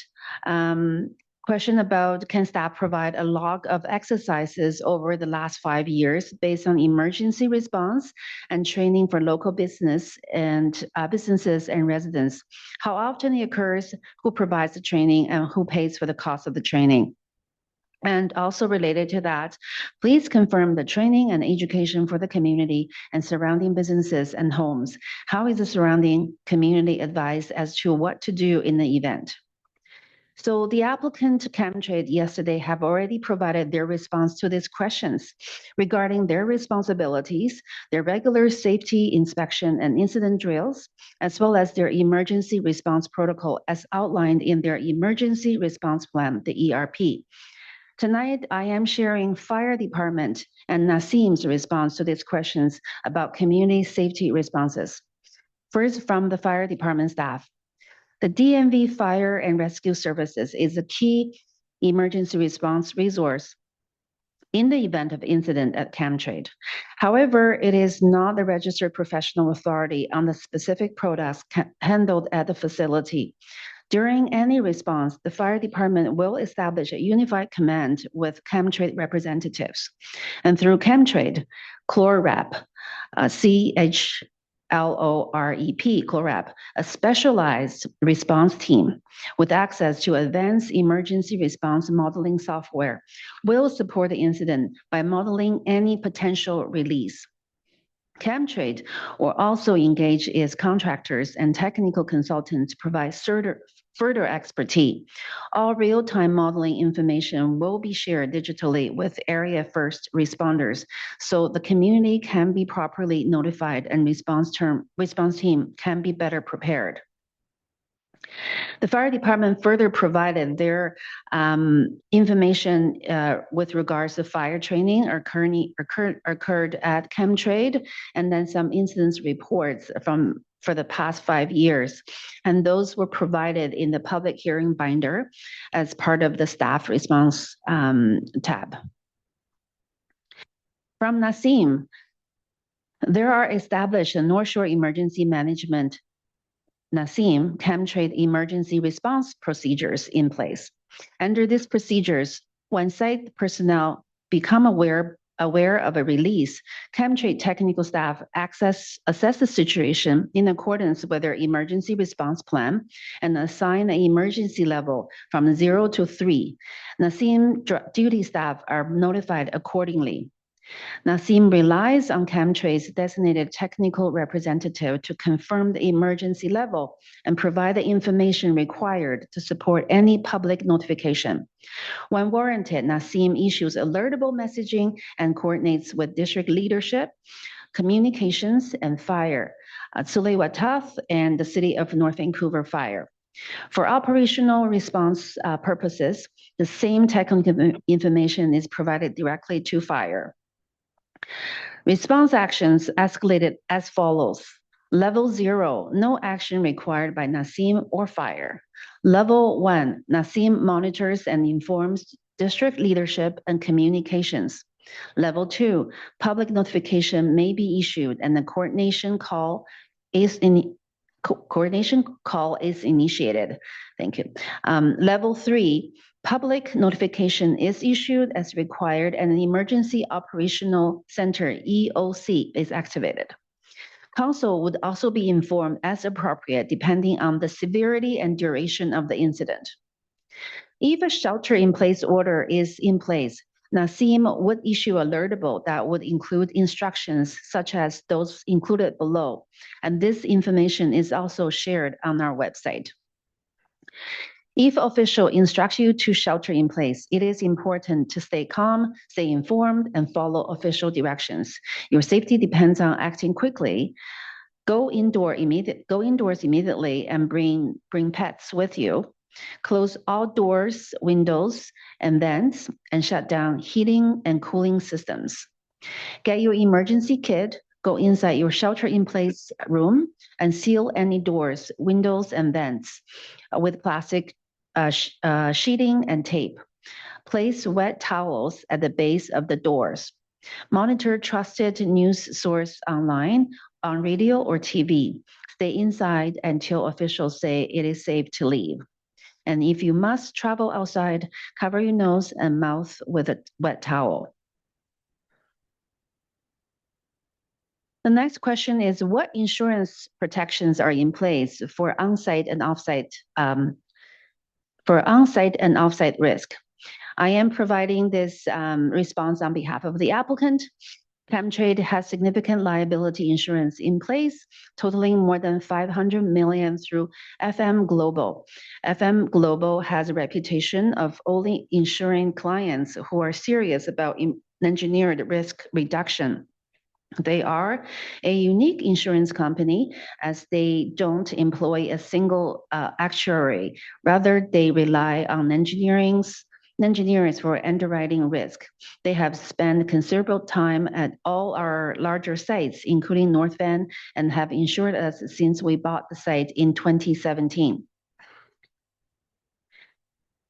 Question about, can staff provide a log of exercises over the last 5 years based on emergency response and training for local businesses and residents? How often it occurs, who provides the training, and who pays for the cost of the training? And also related to that, please confirm the training and education for the community and surrounding businesses and homes. How is the surrounding community advised as to what to do in the event? So the applicant Chemtrade yesterday have already provided their response to these questions regarding their responsibilities, their regular safety inspection and incident drills, as well as their emergency response protocol as outlined in their emergency response plan, the ERP. Tonight, I am sharing fire department and Nasim's response to these questions about community safety responses. First, from the fire department staff. The DMV Fire and Rescue Services is a key emergency response resource in the event of incident at Chemtrade. However, it is not the registered professional authority on the specific products handled at the facility. During any response, the fire department will establish a unified command with Chemtrade representatives. And through Chemtrade, CHLOREP, CHLOREP, CHLOREP, a specialized response team with access to advanced emergency response modeling software, will support the incident by modeling any potential release. Chemtrade will also engage its contractors and technical consultants to provide further expertise. All real-time modeling information will be shared digitally with area first responders, so the community can be properly notified and response team can be better prepared. The fire department further provided their information with regards to fire training occurred at Chemtrade, and then some incidents reports for the past 5 years. And those were provided in the public hearing binder as part of the staff response tab. From Nasim, there are established North Shore Emergency Management Nasim Chemtrade emergency response procedures in place. Under these procedures, when site personnel become aware of a release, Chemtrade technical staff assess the situation in accordance with their emergency response plan and assign an emergency level from 0 to 3. Nasim duty staff are notified accordingly. Nasim relies on Chemtrade's designated technical representative to confirm the emergency level and provide the information required to support any public notification. When warranted, Nasim issues alertable messaging and coordinates with district leadership, communications, and fire, Sulewatath and the City of North Vancouver Fire. For operational response purposes, the same technical information is provided directly to fire. Response actions escalated as follows. Level 0, no action required by NASIM or fire. Level 1, NASIM monitors and informs district leadership and communications. Level 2, public notification may be issued and the coordination call is initiated. Thank you. Level 3, public notification is issued as required and an Emergency Operational Center, EOC, is activated. Council would also be informed as appropriate depending on the severity and duration of the incident. If a shelter-in-place order is in place, NASIM would issue alertable that would include instructions such as those included below, and this information is also shared on our website. If official instructs you to shelter in place, it is important to stay calm, stay informed, and follow official directions. Your safety depends on acting quickly. Go indoors immediately and bring pets with you. Close all doors, windows, and vents, and shut down heating and cooling systems. Get your emergency kit, go inside your shelter-in-place room, and seal any doors, windows, and vents with plastic sheeting and tape. Place wet towels at the base of the doors. Monitor trusted news source online, on radio or TV. Stay inside until officials say it is safe to leave. And if you must travel outside, cover your nose and mouth with a wet towel. The next question is, what insurance protections are in place for on-site and off-site risk? I am providing this response on behalf of the applicant. Chemtrade has significant liability insurance in place, totaling more than $500 million through FM Global. FM Global has a reputation of only insuring clients who are serious about engineered risk reduction. They are a unique insurance company as they don't employ a single actuary. Rather, they rely on engineers for underwriting risk. They have spent considerable time at all our larger sites, including North Van, and have insured us since we bought the site in 2017.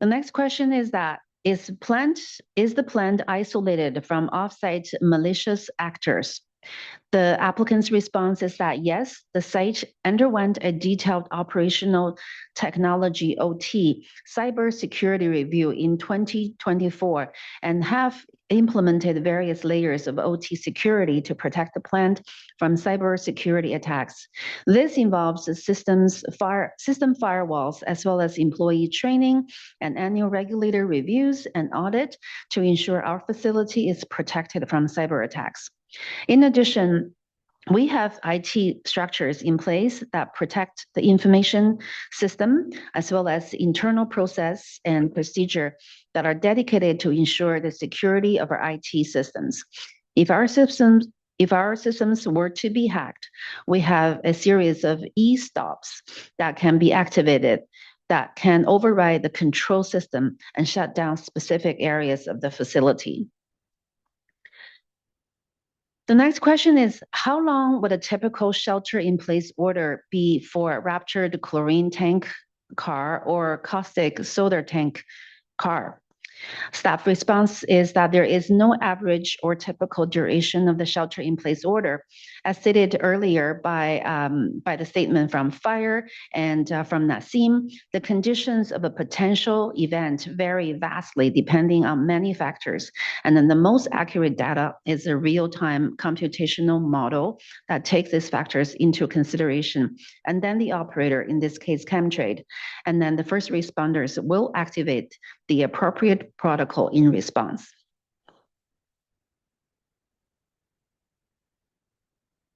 The next question is that, is the plant isolated from off-site malicious actors? The applicant's response is that yes, the site underwent a detailed operational technology OT cybersecurity review in 2024 and have implemented various layers of OT security to protect the plant from cybersecurity attacks. This involves system firewalls as well as employee training and annual regulator reviews and audit to ensure our facility is protected from cyber attacks. In addition, we have IT structures in place that protect the information system as well as internal process and procedure that are dedicated to ensure the security of our IT systems. If our systems were to be hacked, we have a series of e-stops that can be activated that can override the control system and shut down specific areas of the facility. The next question is, how long would a typical shelter-in-place order be for a ruptured chlorine tank car or caustic soda tank car? Staff response is that there is no average or typical duration of the shelter-in-place order. As stated earlier by the statement from fire and from NASIM, the conditions of a potential event vary vastly depending on many factors. And then the most accurate data is a real-time computational model that takes these factors into consideration. And then the operator, in this case, Chemtrade, and then the first responders will activate the appropriate protocol in response.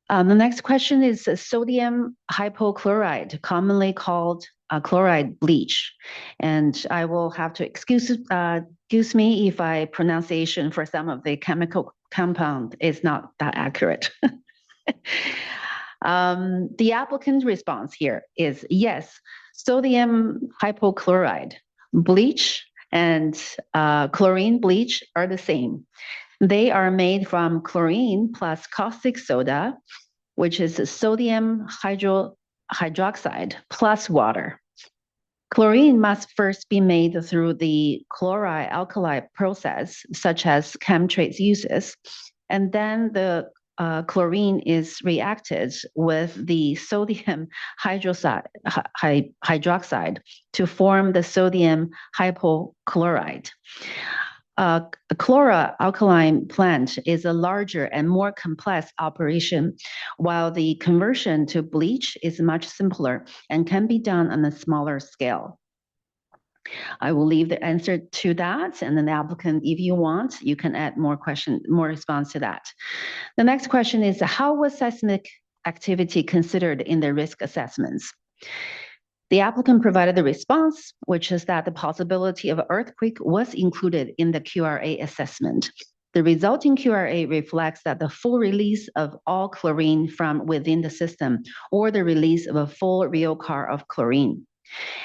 The next question is sodium hypochlorite, commonly called chloride bleach. And I will have to excuse me if my pronunciation for some of the chemical compound is not that accurate. The applicant's response here is yes, Sodium hypochlorite, bleach, and chlorine bleach are the same. They are made from chlorine plus caustic soda, which is sodium hydroxide plus water. Chlorine must first be made through the chloride-alkali process, such as Chemtrade uses, and then the chlorine is reacted with the sodium hydroxide to form the sodium hypochlorite. A chloralkaline plant is a larger and more complex operation, while the conversion to bleach is much simpler and can be done on a smaller scale. I will leave the answer to that, and then the applicant, if you want, you can add more response to that. The next question is, how was seismic activity considered in the risk assessments? The applicant provided the response, which is that the possibility of earthquake was included in the QRA assessment. The resulting QRA reflects that the full release of all chlorine from within the system, or the release of a full real car of chlorine.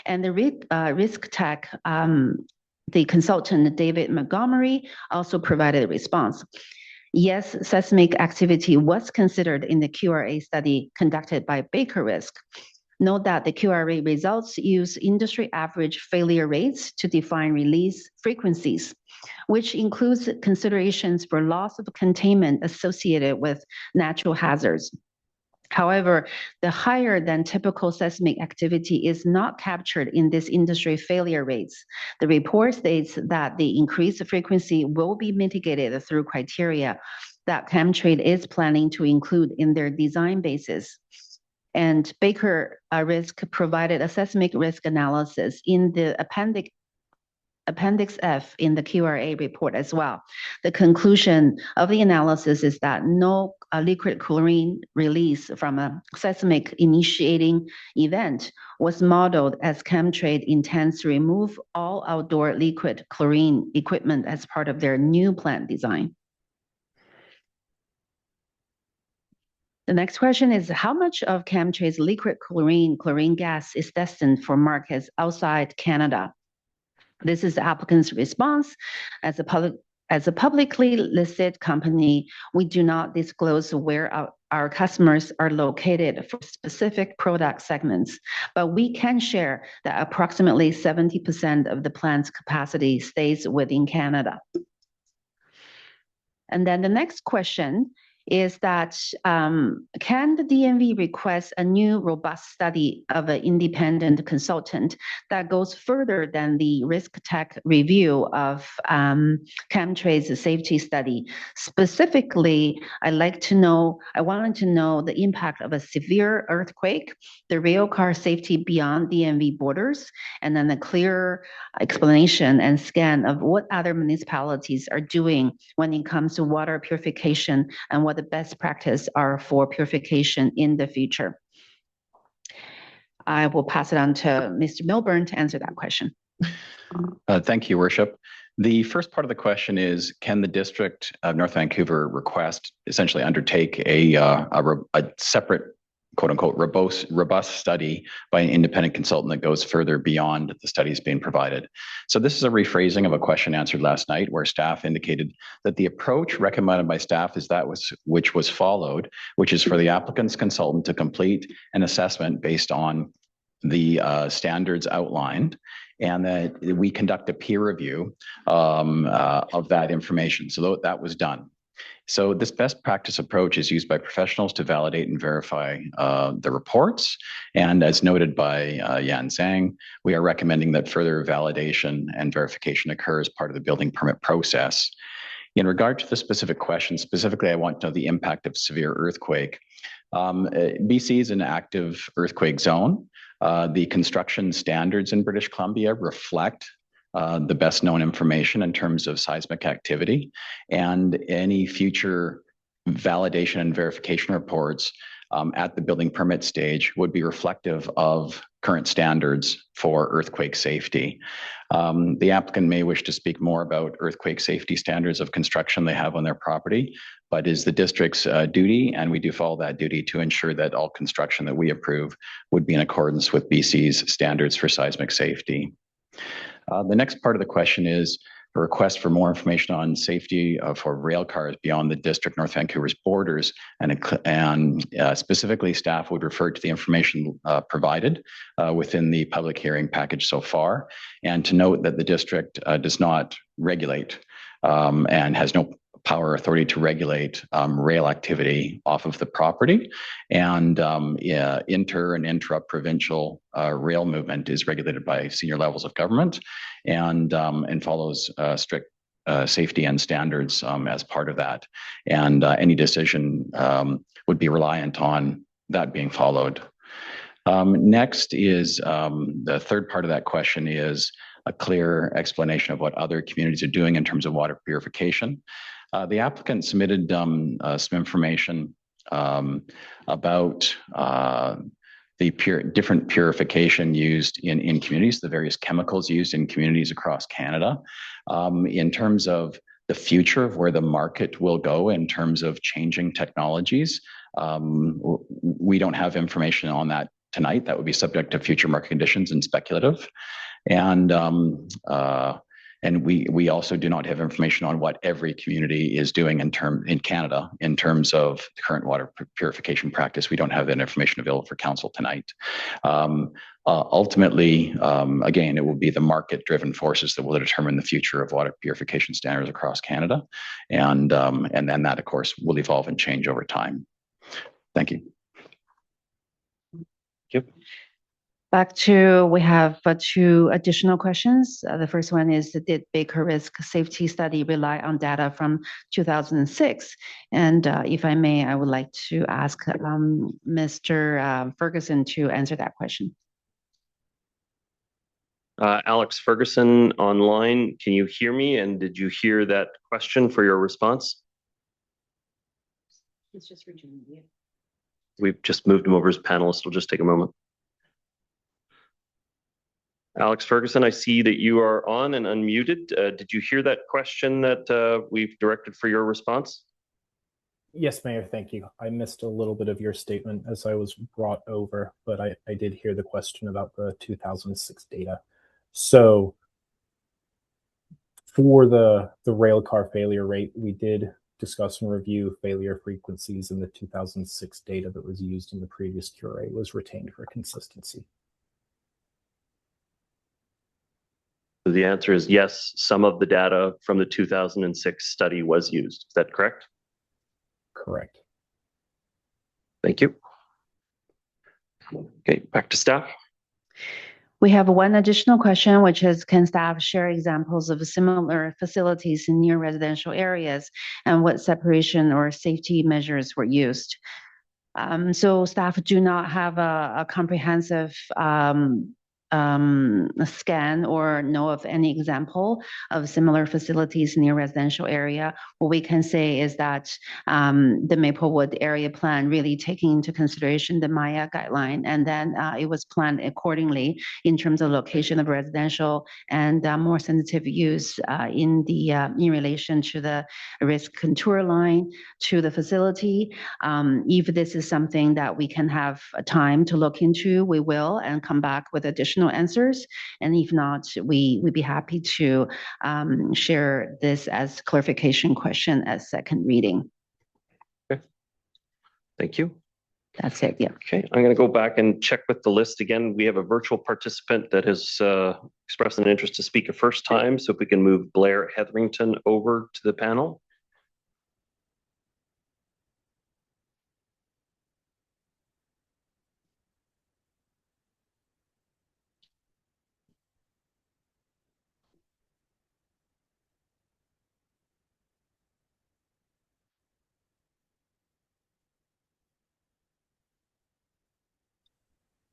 And the risk tech, the consultant David Montgomery also provided a response. Yes, seismic activity was considered in the QRA study conducted by Baker Risk. Note that the QRA results use industry average failure rates to define release frequencies, which includes considerations for loss of containment associated with natural hazards. However, the higher than typical seismic activity is not captured in this industry failure rates. The report states that the increased frequency will be mitigated through criteria that Chemtrade is planning to include in their design basis. And Baker Risk provided a seismic risk analysis in the Appendix F in the QRA report as well. The conclusion of the analysis is that no liquid chlorine release from a seismic initiating event was modeled as Chemtrade intends to remove all outdoor liquid chlorine equipment as part of their new plant design. The next question is, how much of Chemtrade's liquid chlorine gas is destined for markets outside Canada? This is the applicant's response. As a publicly listed company, we do not disclose where our customers are located for specific product segments, but we can share that approximately 70% of the plant's capacity stays within Canada. And then the next question is that can the DMV request a new robust study of an independent consultant that goes further than the risk tech review of Chemtrade's safety study? Specifically, I wanted to know the impact of a severe earthquake, the rail car safety beyond DMV borders, and then a clear explanation and scan of what other municipalities are doing when it comes to water purification and what the best practice are for purification in the future. I will pass it on to Mr. Milburn to answer that question. Thank you, Worship. The first part of the question is, can the District of North Vancouver request essentially undertake a separate quote-unquote robust study by an independent consultant that goes further beyond the studies being provided. So this is a rephrasing of a question answered last night where staff indicated that the approach recommended by staff is that which was followed, which is for the applicant's consultant to complete an assessment based on the standards outlined, and that we conduct a peer review of that information. So that was done. So this best practice approach is used by professionals to validate and verify the reports. And as noted by Yan Zhang, we are recommending that further validation and verification occur as part of the building permit process. In regard to the specific question, specifically, I want to know the impact of severe earthquake. BC is an active earthquake zone. The construction standards in British Columbia reflect the best known information in terms of seismic activity, and any future validation and verification reports at the building permit stage would be reflective of current standards for earthquake safety. The applicant may wish to speak more about earthquake safety standards of construction they have on their property, but is the district's duty, and we do follow that duty, to ensure that all construction that we approve would be in accordance with BC's standards for seismic safety. The next part of the question is a request for more information on safety for rail cars beyond the district North Vancouver's borders, and specifically staff would refer to the information provided within the public hearing package so far, and to note that the district does not regulate and has no power or authority to regulate rail activity off of the property, and inter and intra-provincial rail movement is regulated by senior levels of government, and follows strict safety and standards as part of that. And any decision would be reliant on that being followed. Next is the third part of that question is a clear explanation of what other communities are doing in terms of water purification. The applicant submitted some information about the different purification used in communities, the various chemicals used in communities across Canada. In terms of the future of where the market will go in terms of changing technologies, we don't have information on that tonight. That would be subject to future market conditions and speculative. And we also do not have information on what every community is doing in Canada in terms of the current water purification practice. We don't have that information available for council tonight. Ultimately, again, it will be the market-driven forces that will determine the future of water purification standards across Canada, and then that, of course, will evolve and change over time. Thank you. Yep. We have two additional questions. The first one is, did Baker Risk Safety Study rely on data from 2006? And if I may, I would like to ask Mr. Ferguson to answer that question. Alex Ferguson online, can you hear me? And did you hear that question for your response? He's just rejoining you. We've just moved him over as panelist. We'll just take a moment. Alex Ferguson, I see that you are on and unmuted. Did you hear that question that we've directed for your response? Yes, Mayor, thank you. I missed a little bit of your statement as I was brought over, but I did hear the question about the 2006 data. So for the rail car failure rate, we did discuss and review failure frequencies, in the 2006 data that was used in the previous QRA was retained for consistency. So the answer is yes, some of the data from the 2006 study was used. Is that correct? Correct. Thank you. Okay, back to staff. We have one additional question, which is, can staff share examples of similar facilities in near residential areas and what separation or safety measures were used? So staff do not have a comprehensive scan or know of any example of similar facilities near residential area. What we can say is that the Maplewood area plan really taking into consideration the Maya guideline, and then it was planned accordingly in terms of location of residential and more sensitive use in relation to the risk contour line to the facility. If this is something that we can have time to look into, we will, and come back with additional answers. And if not, we'd be happy to share this as clarification question as second reading. Okay. Thank you. That's it. Yeah. Okay, I'm going to go back and check with the list again. We have a virtual participant that has expressed an interest to speak a first time. So if we can move Blair Hetherington over to the panel.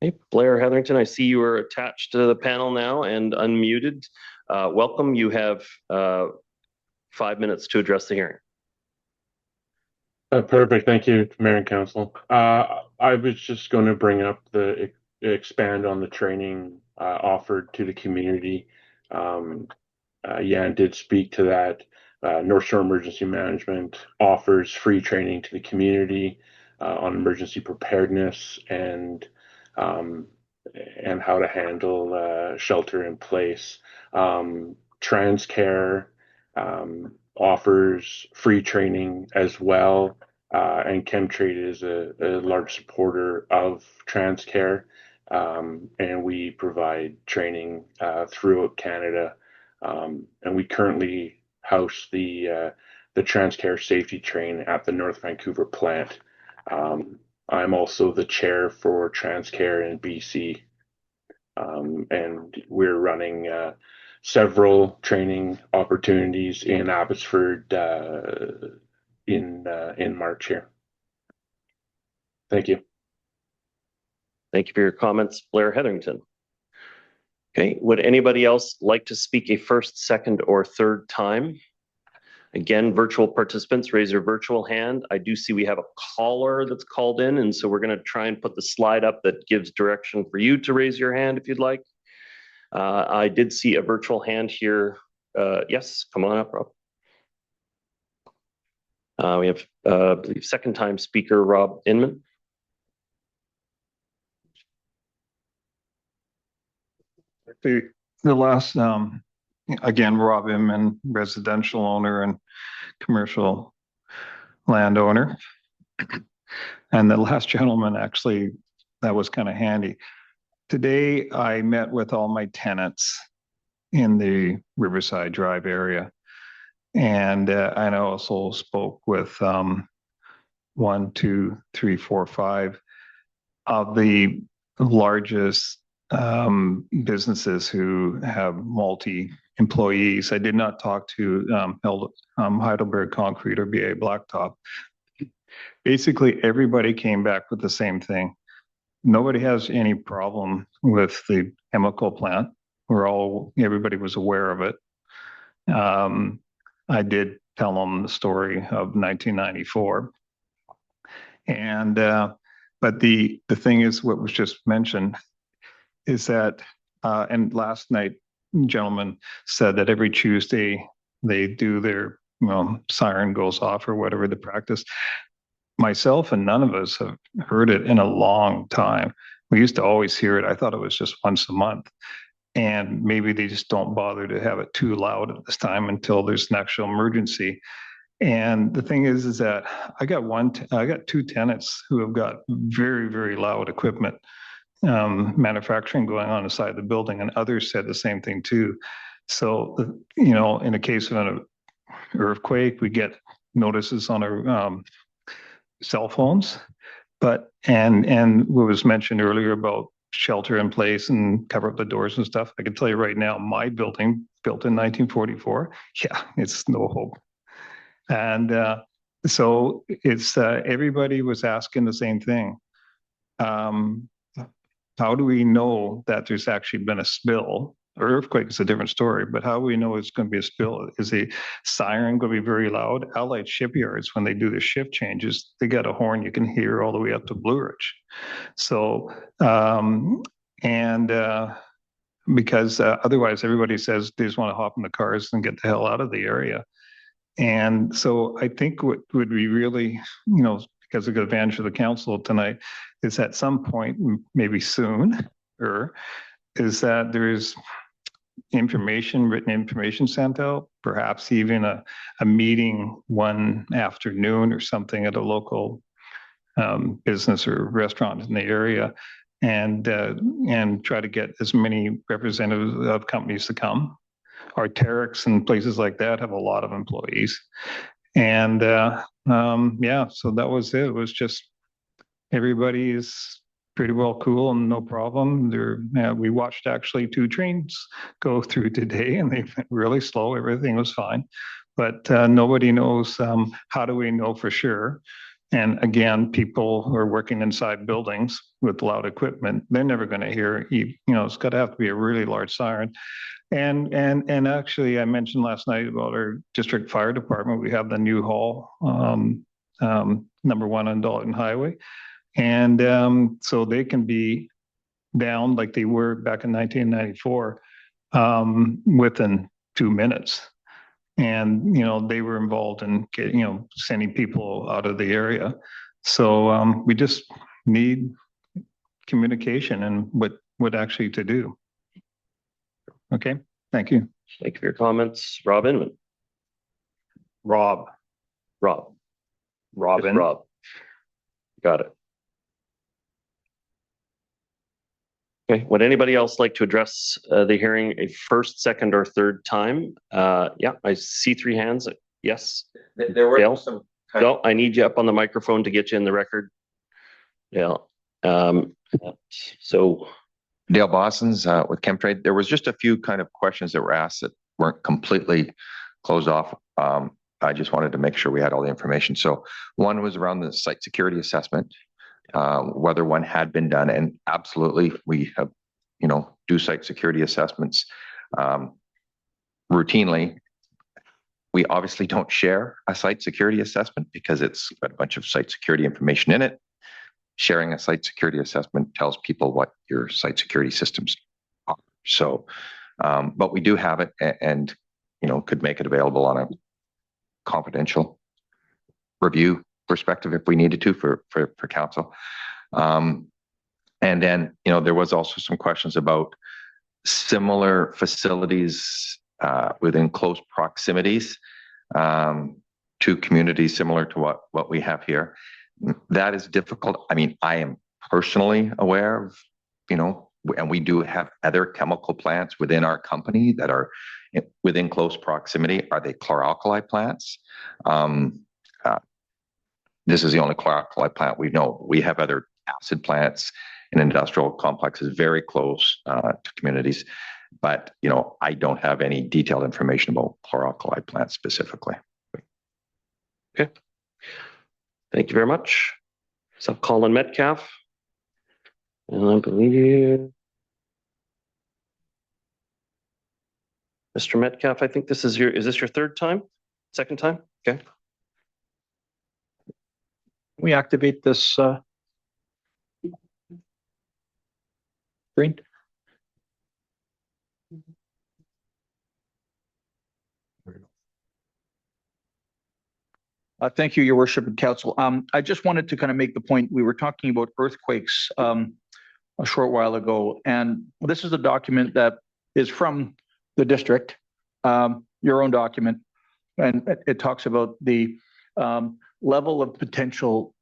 Hey, Blair Hetherington, I see you are attached to the panel now and unmuted. Welcome. You have 5 minutes to address the hearing. Perfect. Thank you, Mayor and Council. I was just going to bring up expand on the training offered to the community Yan did speak to that. North Shore Emergency Management offers free training to the community on emergency preparedness and how to handle shelter in place. Transcare offers free training as well, and Chemtrade is a large supporter of Transcare, and we provide training throughout Canada. And we currently house the Transcare Safety Train at the North Vancouver plant. I'm also the chair for Transcare in BC, and we're running several training opportunities in Abbotsford in March here. Thank you. Thank you for your comments, Blair Hetherington. Okay, would anybody else like to speak a first, second, or third time? Again, virtual participants, raise your virtual hand. I do see we have a caller that's called in, and so we're going to try and put the slide up that gives direction for you to raise your hand if you'd like. I did see a virtual hand here. Yes, come on up, Rob. We have, I believe, second time speaker, Rob Inman. The last, again, Rob Inman, residential owner and commercial landowner. And the last gentleman, actually, that was kind of handy. Today, I met with all my tenants in the Riverside Drive area. And I also spoke with 1, 2, 3, 4, 5 of the largest businesses who have multi-employees. I did not talk to Heidelberg Concrete or BA Blacktop. Basically, everybody came back with the same thing. Nobody has any problem with the chemical plant. Everybody was aware of it. I did tell them the story of 1994. And but the thing is, what was just mentioned is that, and last night, gentleman said that every Tuesday they do their siren goes off or whatever the practice. Myself and none of us have heard it in a long time. We used to always hear it. I thought it was just once a month. And maybe they just don't bother to have it too loud at this time until there's an actual emergency. And the thing is that I got 2 tenants who have got very, very loud equipment manufacturing going on inside the building, and others said the same thing too. So, in a case of an earthquake, we get notices on our cell phones. And what was mentioned earlier about shelter in place and cover up the doors and stuff, I can tell you right now, my building, built in 1944, yeah, it's no hope. And so it's everybody was asking the same thing. How do we know that there's actually been a spill? Or earthquake is a different story, but how do we know it's going to be a spill? Is the siren going to be very loud? Allied Shipyards, when they do the shift changes, they got a horn you can hear all the way up to Blue Ridge. So, because otherwise everybody says they just want to hop in the cars and get the hell out of the area. And so I think what would be really, because of the advantage of the council tonight, is at some point, maybe soon, is that there's written information sent out, perhaps even a meeting one afternoon or something at a local business or restaurant in the area, and try to get as many representatives of companies to come. Arteryx and places like that have a lot of employees. And so that was it. It was just everybody is pretty well cool and no problem. We watched actually 2 trains go through today and they went really slow. Everything was fine. But nobody knows, how do we know for sure? And again, people who are working inside buildings with loud equipment, they're never going to hear, it's got to have to be a really large siren. And actually, I mentioned last night about our district fire department. We have the new hall, number 1 on Dalton Highway. And so they can be down like they were back in 1994 within 2 minutes. And, they were involved in getting, sending people out of the area. So we just need communication and what actually to do. Okay, thank you. Thank you for your comments. Rob Inman. Rob. Rob. Robin. Just Rob. Got it. Okay, would anybody else like to address the hearing a first, second, or third time? Yeah, I see 3 hands. Yes. There were Dale? some. No, I need you up on the microphone to get you in the record. Yeah. So Dale Bossons with Chemtrade. There was just a few kind of questions that were asked that weren't completely closed off. I just wanted to make sure we had all the information. So one was around the site security assessment, whether one had been done, and absolutely we have, do site security assessments routinely. We obviously don't share a site security assessment because it's got a bunch of site security information in it. Sharing a site security assessment tells people what your site security systems are. So, but we do have it and, could make it available on a confidential review perspective if we needed to for council. And then, there was also some questions about similar facilities within close proximities to communities similar to what we have here. That is difficult. I mean, I am personally aware of, and we do have other chemical plants within our company that are within close proximity. Are they chlor-alkali plants? This is the only chlor-alkali plant we know. We have other acid plants and industrial complexes very close to communities. But, I don't have any detailed information about chlor-alkali plants specifically. Okay. Thank you very much. So Colin Metcalf. And I believe Mr. Metcalf, I think is this your third time? Second time? Okay. We activate this screen. Thank you, Your Worship and Council. I just wanted to kind of make the point. We were talking about earthquakes a short while ago, and this is a document that is from the district, your own document, and it talks about the level of potential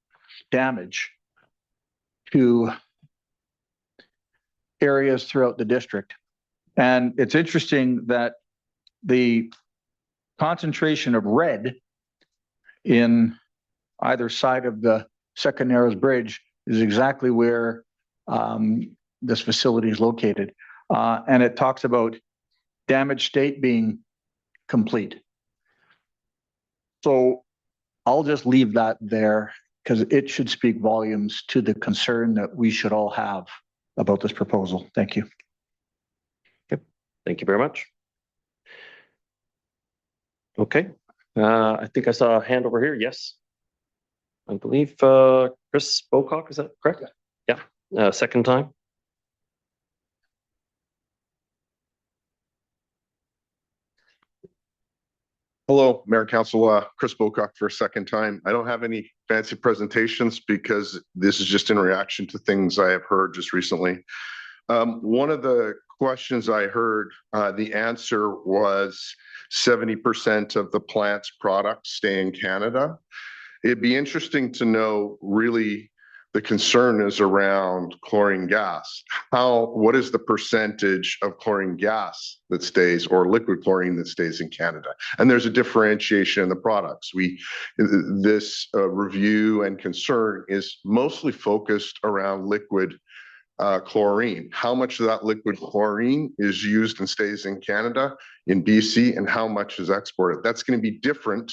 damage to areas throughout the district. And it's interesting that the concentration of red in either side of the Second Narrows Bridge is exactly where this facility is located. And it talks about damaged state being complete. So I'll just leave that there because it should speak volumes to the concern that we should all have about this proposal. Thank you. Okay. Thank you very much. Okay. I think I saw a hand over here. Yes. I believe Chris Bocock, is that correct? Yeah. Second time. Hello, Mayor Council, Chris Bocock for a second time. I don't have any fancy presentations because this is just in reaction to things I have heard just recently. One of the questions I heard, the answer was 70% of the plant's products stay in Canada. It'd be interesting to know really the concern is around chlorine gas. What is the percentage of chlorine gas that stays or liquid chlorine that stays in Canada? And there's a differentiation in the products. This review and concern is mostly focused around liquid chlorine. How much of that liquid chlorine is used and stays in Canada, in BC, and how much is exported? That's going to be different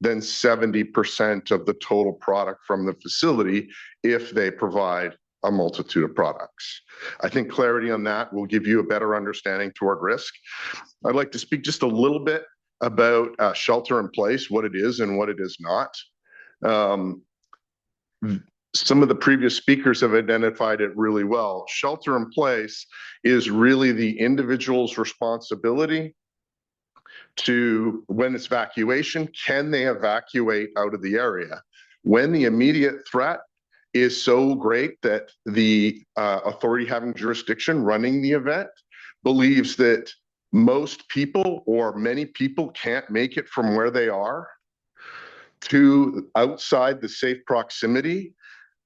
than 70% of the total product from the facility if they provide a multitude of products. I think clarity on that will give you a better understanding toward risk. I'd like to speak just a little bit about shelter in place, what it is and what it is not. some of the previous speakers have identified it really well. Shelter in place is really the individual's responsibility to, when it's evacuation, can they evacuate out of the area? When the immediate threat is so great that the authority having jurisdiction running the event believes that most people or many people can't make it from where they are to outside the safe proximity,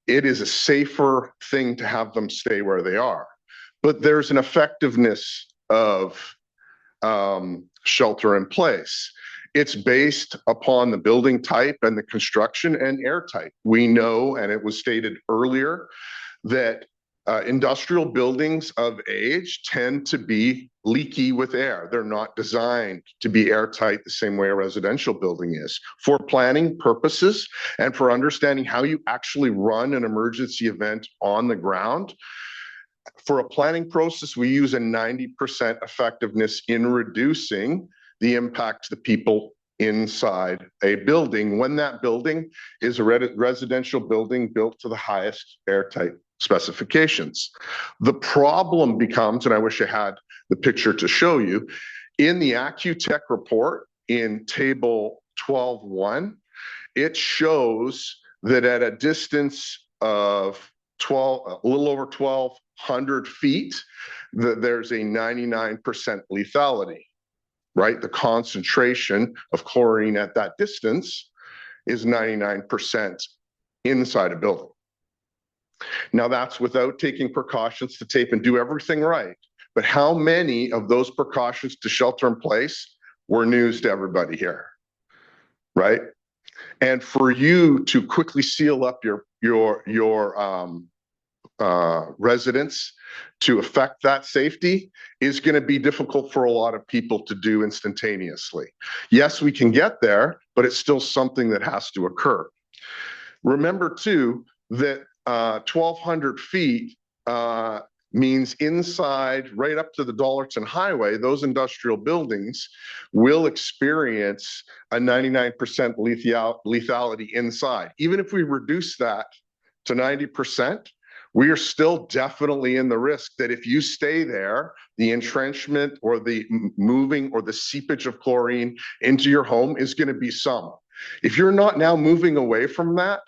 it is a safer thing to have them stay where they are. But there's an effectiveness of shelter in place. It's based upon the building type and the construction and air type. We know, and it was stated earlier, that industrial buildings of age tend to be leaky with air. They're not designed to be airtight the same way a residential building is. For planning purposes and for understanding how you actually run an emergency event on the ground, for a planning process, we use a 90% effectiveness in reducing the impact to the people inside a building when that building is a residential building built to the highest airtight specifications. The problem becomes, and I wish I had the picture to show you, in the Accutech report in table 12.1, it shows that at a distance of a little over 1,200 feet, there's a 99% lethality, right? The concentration of chlorine at that distance is 99% inside a building. Now that's without taking precautions to tape and do everything right. But how many of those precautions to shelter in place were news to everybody here, right? And for you to quickly seal up your residents to affect that safety is going to be difficult for a lot of people to do instantaneously. Yes, we can get there, but it's still something that has to occur. Remember too that 1,200 feet means inside, right up to the Dollarton Highway, those industrial buildings will experience a 99% lethality inside. Even if we reduce that to 90%, we are still definitely in the risk that if you stay there, the entrenchment or the moving or the seepage of chlorine into your home is going to be some. If you're not now moving away from that,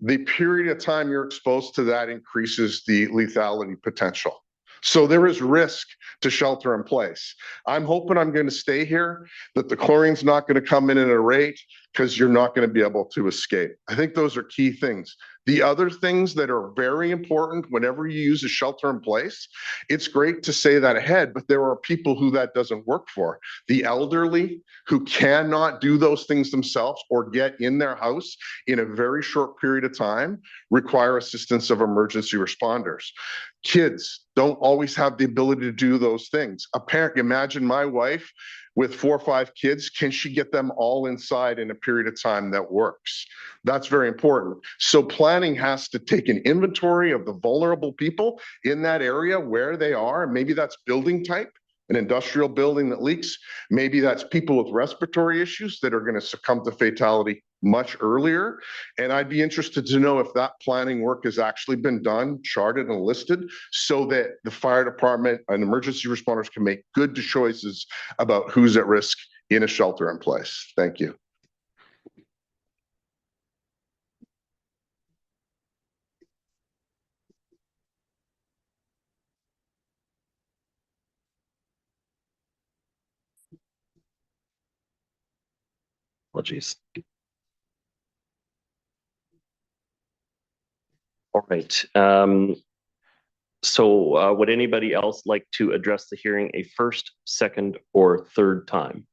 the period of time you're exposed to that increases the lethality potential. So there is risk to shelter in place. I'm hoping I'm going to stay here, that the chlorine's not going to come in at a rate because you're not going to be able to escape. I think those are key things. The other things that are very important whenever you use a shelter in place, it's great to say that ahead, but there are people who that doesn't work for. The elderly who cannot do those things themselves or get in their house in a very short period of time require assistance of emergency responders. Kids don't always have the ability to do those things. A parent, imagine my wife with 4 or 5 kids, can she get them all inside in a period of time that works? That's very important. So planning has to take an inventory of the vulnerable people in that area where they are. Maybe that's building type, an industrial building that leaks. Maybe that's people with respiratory issues that are going to succumb to fatality much earlier. And I'd be interested to know if that planning work has actually been done, charted and listed, so that the fire department and emergency responders can make good choices about who's at risk in a shelter in place. Thank you. Apologies. All right. So would anybody else like to address the hearing a first, second, or third time?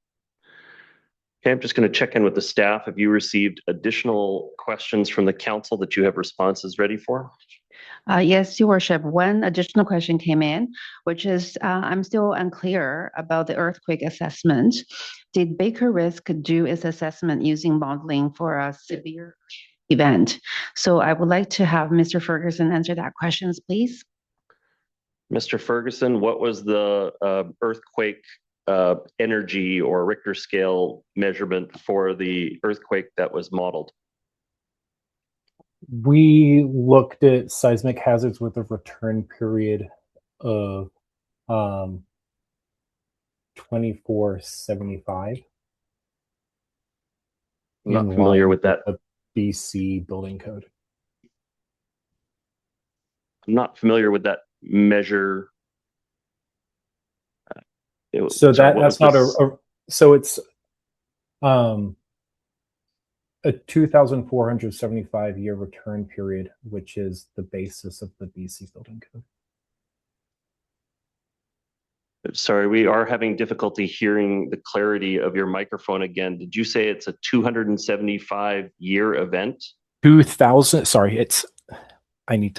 Okay, I'm just going to check in with the staff. Have you received additional questions from the council that you have responses ready for? Yes, Your Worship. One additional question came in, which is I'm still unclear about the earthquake assessment. Did Baker Risk do its assessment using modeling for a severe event? So I would like to have Mr. Ferguson answer that question, please. Mr. Ferguson, what was the earthquake energy or Richter scale measurement for the earthquake that was modeled? We looked at seismic hazards with a return period of 2475. I'm not familiar with that. The BC building code. I'm not familiar with that measure. So sorry, that's not so it's a 2,475 year return period, which is the basis of the BC building code. Sorry, we are having difficulty hearing the clarity of your microphone again. Did you say it's a 275 year event? 2000, sorry, I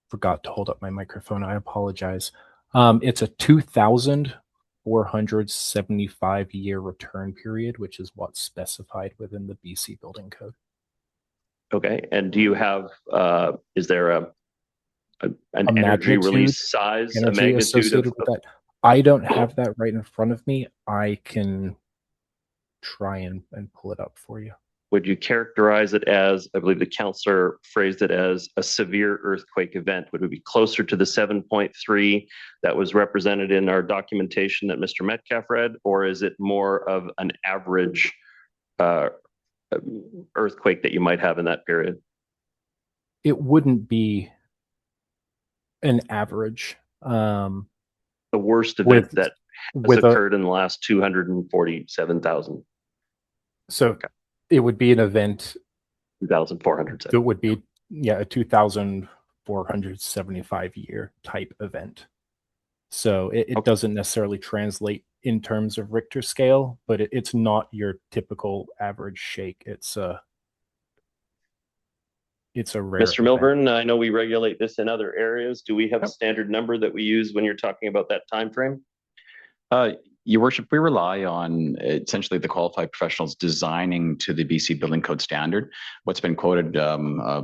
forgot to hold up my microphone. I apologize. It's a 2,475 year return period, which is what's specified within the BC building code. Okay, and do you have, is there an energy release size, a magnitude associated with that? I don't have that right in front of me. I can try and pull it up for you. Would you characterize it as, I believe the counselor phrased it as a severe earthquake event? Would it be closer to the 7.3 that was represented in our documentation that Mr. Metcalf read, or is it more of an average earthquake that you might have in that period? It wouldn't be an average. The worst event that has occurred in the last 247,000. So okay. It would be an event. 2,400. It would be, a 2,475 year type event. So it doesn't necessarily translate in terms of Richter scale, but it's not your typical average shake. It's a rare Mr. Milburn, I know we regulate this in other areas. Do we have a standard number that we use when you're talking about that time frame? Your Worship, we rely on essentially the qualified professionals designing to the BC Building Code standard. What's been quoted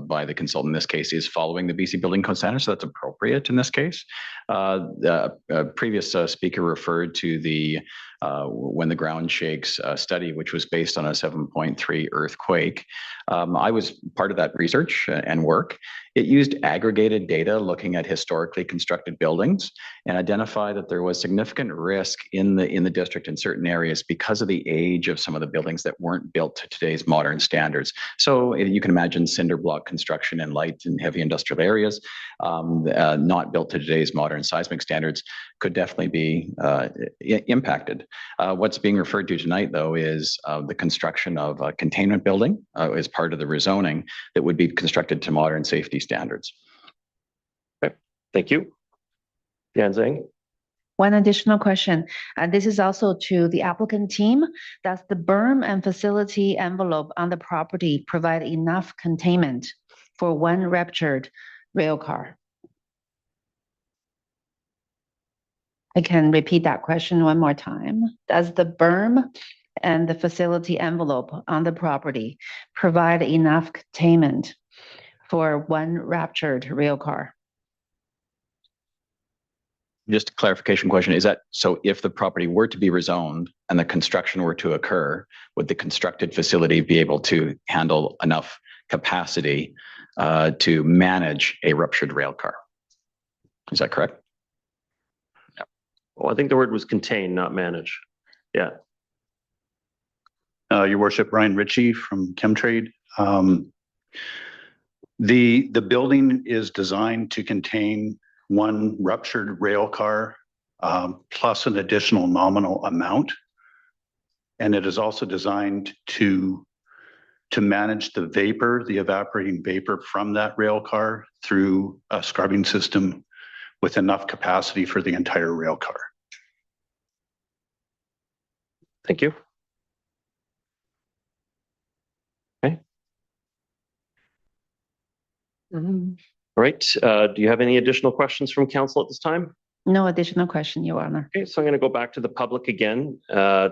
by the consultant in this case is following the BC Building Code standard, so that's appropriate in this case. The previous speaker referred to the when the ground shakes study, which was based on a 7.3 earthquake. I was part of that research and work. It used aggregated data looking at historically constructed buildings and identified that there was significant risk in the district in certain areas because of the age of some of the buildings that weren't built to today's modern standards. So you can imagine cinder block construction in light and heavy industrial areas, not built to today's modern seismic standards, could definitely be impacted. What's being referred to tonight, though, is the construction of a containment building as part of the rezoning that would be constructed to modern safety standards. Okay, thank you. Yan Zhang. One additional question. This is also to the applicant team. Does the berm and facility envelope on the property provide enough containment for one ruptured rail car? I can repeat that question one more time. Does the berm and the facility envelope on the property provide enough containment for one ruptured rail car? Just a clarification question. Is that so if the property were to be rezoned and the construction were to occur, would the constructed facility be able to handle enough capacity to manage a ruptured rail car? Is that correct? Yeah. Well, I think the word was contain, not manage. Yeah. Your Worship, Brian Ritchie from Chemtrade. The building is designed to contain one ruptured rail car plus an additional nominal amount. And it is also designed to manage the vapor, the evaporating vapor from that rail car through a scrubbing system with enough capacity for the entire rail car. Thank you. Okay. All right. Do you have any additional questions from council at this time? No additional question, Your Honor. Okay, so I'm going to go back to the public again. I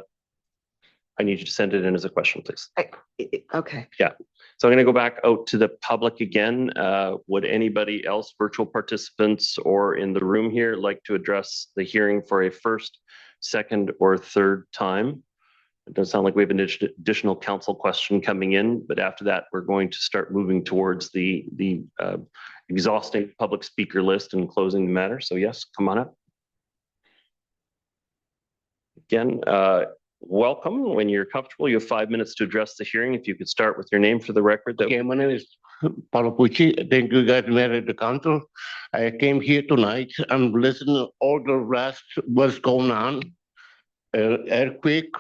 need you to send it in as a question, please. Okay. Yeah. So I'm going to go back out to the public again. Would anybody else, virtual participants or in the room here, like to address the hearing for a first, second, or third time? It does sound like we have an additional council question coming in, but after that, we're going to start moving towards the exhausting public speaker list and closing the matter. So yes, come on up. Again, welcome. When you're comfortable, you have 5 minutes to address the hearing. If you could start with your name for the record. Okay, my name is Palapucci. Thank you guys, Mayor at the council. I came here tonight. I'm listening to all the rest, what's going on. Earthquake.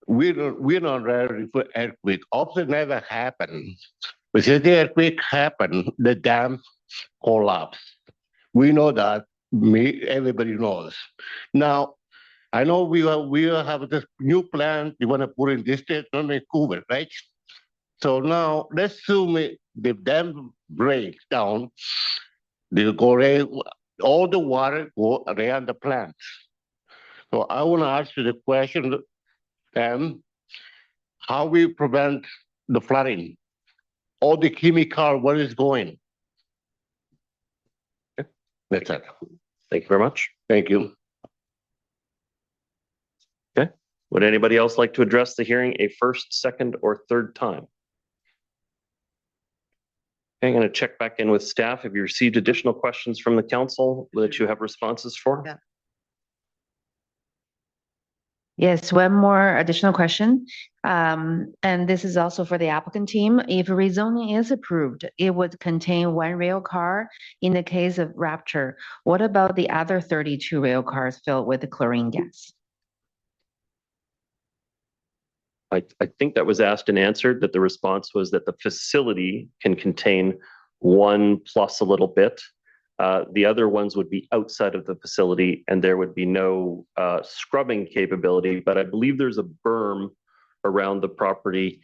We're not ready for earthquake. Opposite never happened. But since the earthquake happened, the dam collapsed. We know that. Everybody knows. Now, I know we will have this new plan you want to put in this state, not Vancouver, right? So now let's assume the dam breaks down, they'll go right, all the water go around the plant. So I want to ask you the question, how we prevent the flooding? All the chemical, where is going? That's it. Thank you very much. Thank you. Okay. Would anybody else like to address the hearing a first, second, or third time? Okay, I'm going to check back in with staff. Have you received additional questions from the council that you have responses for? Yeah. Yes, one more additional question. And this is also for the applicant team. If rezoning is approved, it would contain one rail car in the case of Rapture. What about the other 32 rail cars filled with the chlorine gas? I think that was asked and answered, that the response was that the facility can contain one plus a little bit. The other ones would be outside of the facility and there would be no scrubbing capability, but I believe there's a berm around the property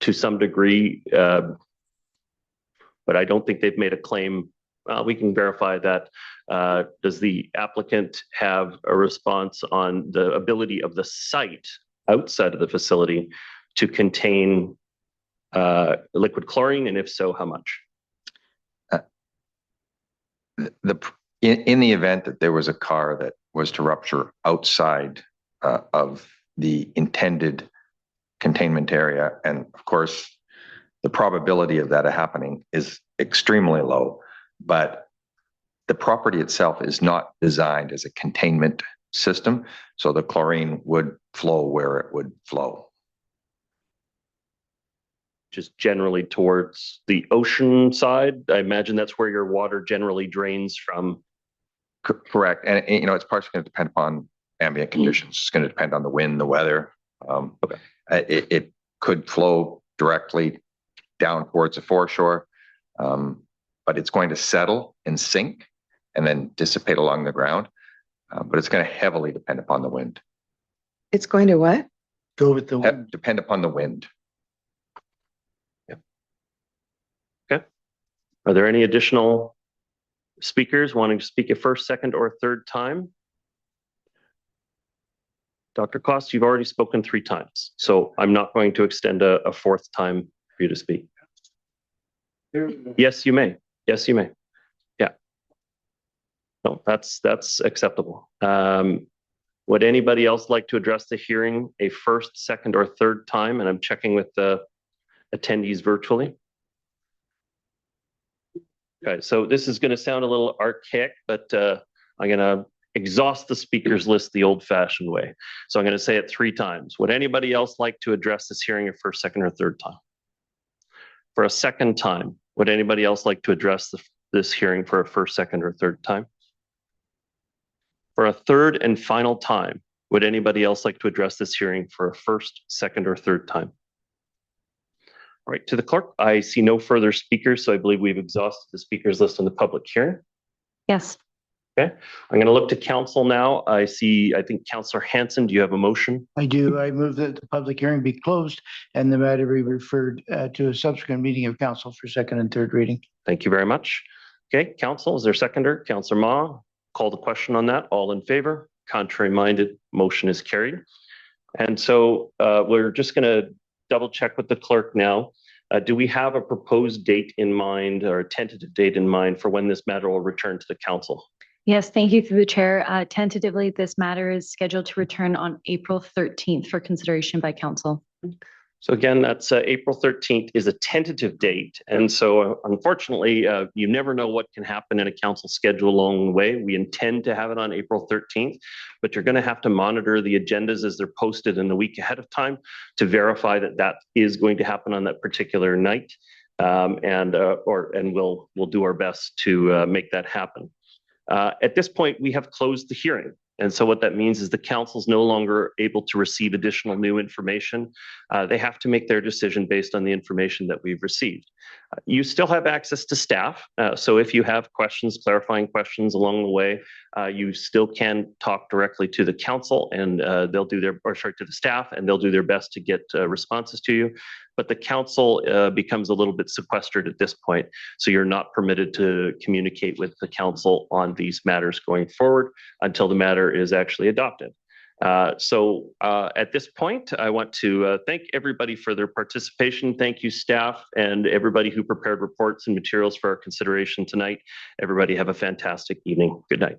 to some degree, but I don't think they've made a claim. We can verify that. Does the applicant have a response on the ability of the site outside of the facility to contain liquid chlorine, and if so, how much? In the event that there was a car that was to rupture outside of the intended containment area, and of course, the probability of that happening is extremely low, but the property itself is not designed as a containment system, so the chlorine would flow where it would flow. Just generally towards the ocean side. I imagine that's where your water generally drains from. Correct. And it's partially going to depend upon ambient conditions. It's going to depend on the wind, the weather. Okay. It could flow directly down towards the foreshore, but it's going to settle and sink and then dissipate along the ground. But it's going to heavily depend upon the wind. It's going to what? Go with the wind. Depend upon the wind. Are there any additional speakers wanting to speak a first, second, or third time? Dr. Cost, you've already spoken 3 times, so I'm not going to extend a fourth time for you to speak. Yes, you may. Yes, you may. Yeah. No, that's acceptable. Would anybody else like to address the hearing a first, second, or third time? And I'm checking with the attendees virtually. Okay, so this is going to sound a little archaic, but I'm going to exhaust the speakers list the old-fashioned way. So I'm going to say it 3 times. Would anybody else like to address this hearing a first, second, or third time? For a second time, would anybody else like to address this hearing for a first, second, or third time? For a third and final time, would anybody else like to address this hearing for a first, second, or third time? All right, to the clerk, I see no further speakers, so I believe we've exhausted the speakers list on the public hearing. Yes. Okay, I'm going to look to council now. I think Councillor Hanson, do you have a motion? I do. I move that the public hearing be closed and the matter be referred to a subsequent meeting of council for second and third reading. Thank you very much. Okay, council, is there a seconder? Councillor Ma, call the question on that. All in favor? Contrary minded, motion is carried. And so we're just going to double check with the clerk now. Do we have a proposed date in mind or a tentative date in mind for when this matter will return to the council? Yes, thank you through the chair. Tentatively, this matter is scheduled to return on April 13th for consideration by council. So again, that's April 13th is a tentative date. And so unfortunately, you never know what can happen in a council schedule along the way. We intend to have it on April 13th, but you're going to have to monitor the agendas as they're posted in the week ahead of time to verify that that is going to happen on that particular night. And we'll do our best to make that happen. At this point, we have closed the hearing. And so what that means is the council's no longer able to receive additional new information. They have to make their decision based on the information that we've received. You still have access to staff. So if you have questions, clarifying questions along the way, you still can talk directly to the council and they'll do their, or sorry, to the staff, and they'll do their best to get responses to you. But the council becomes a little bit sequestered at this point. So you're not permitted to communicate with the council on these matters going forward until the matter is actually adopted. So at this point, I want to thank everybody for their participation. Thank you, staff, and everybody who prepared reports and materials for our consideration tonight. Everybody have a fantastic evening. Good night.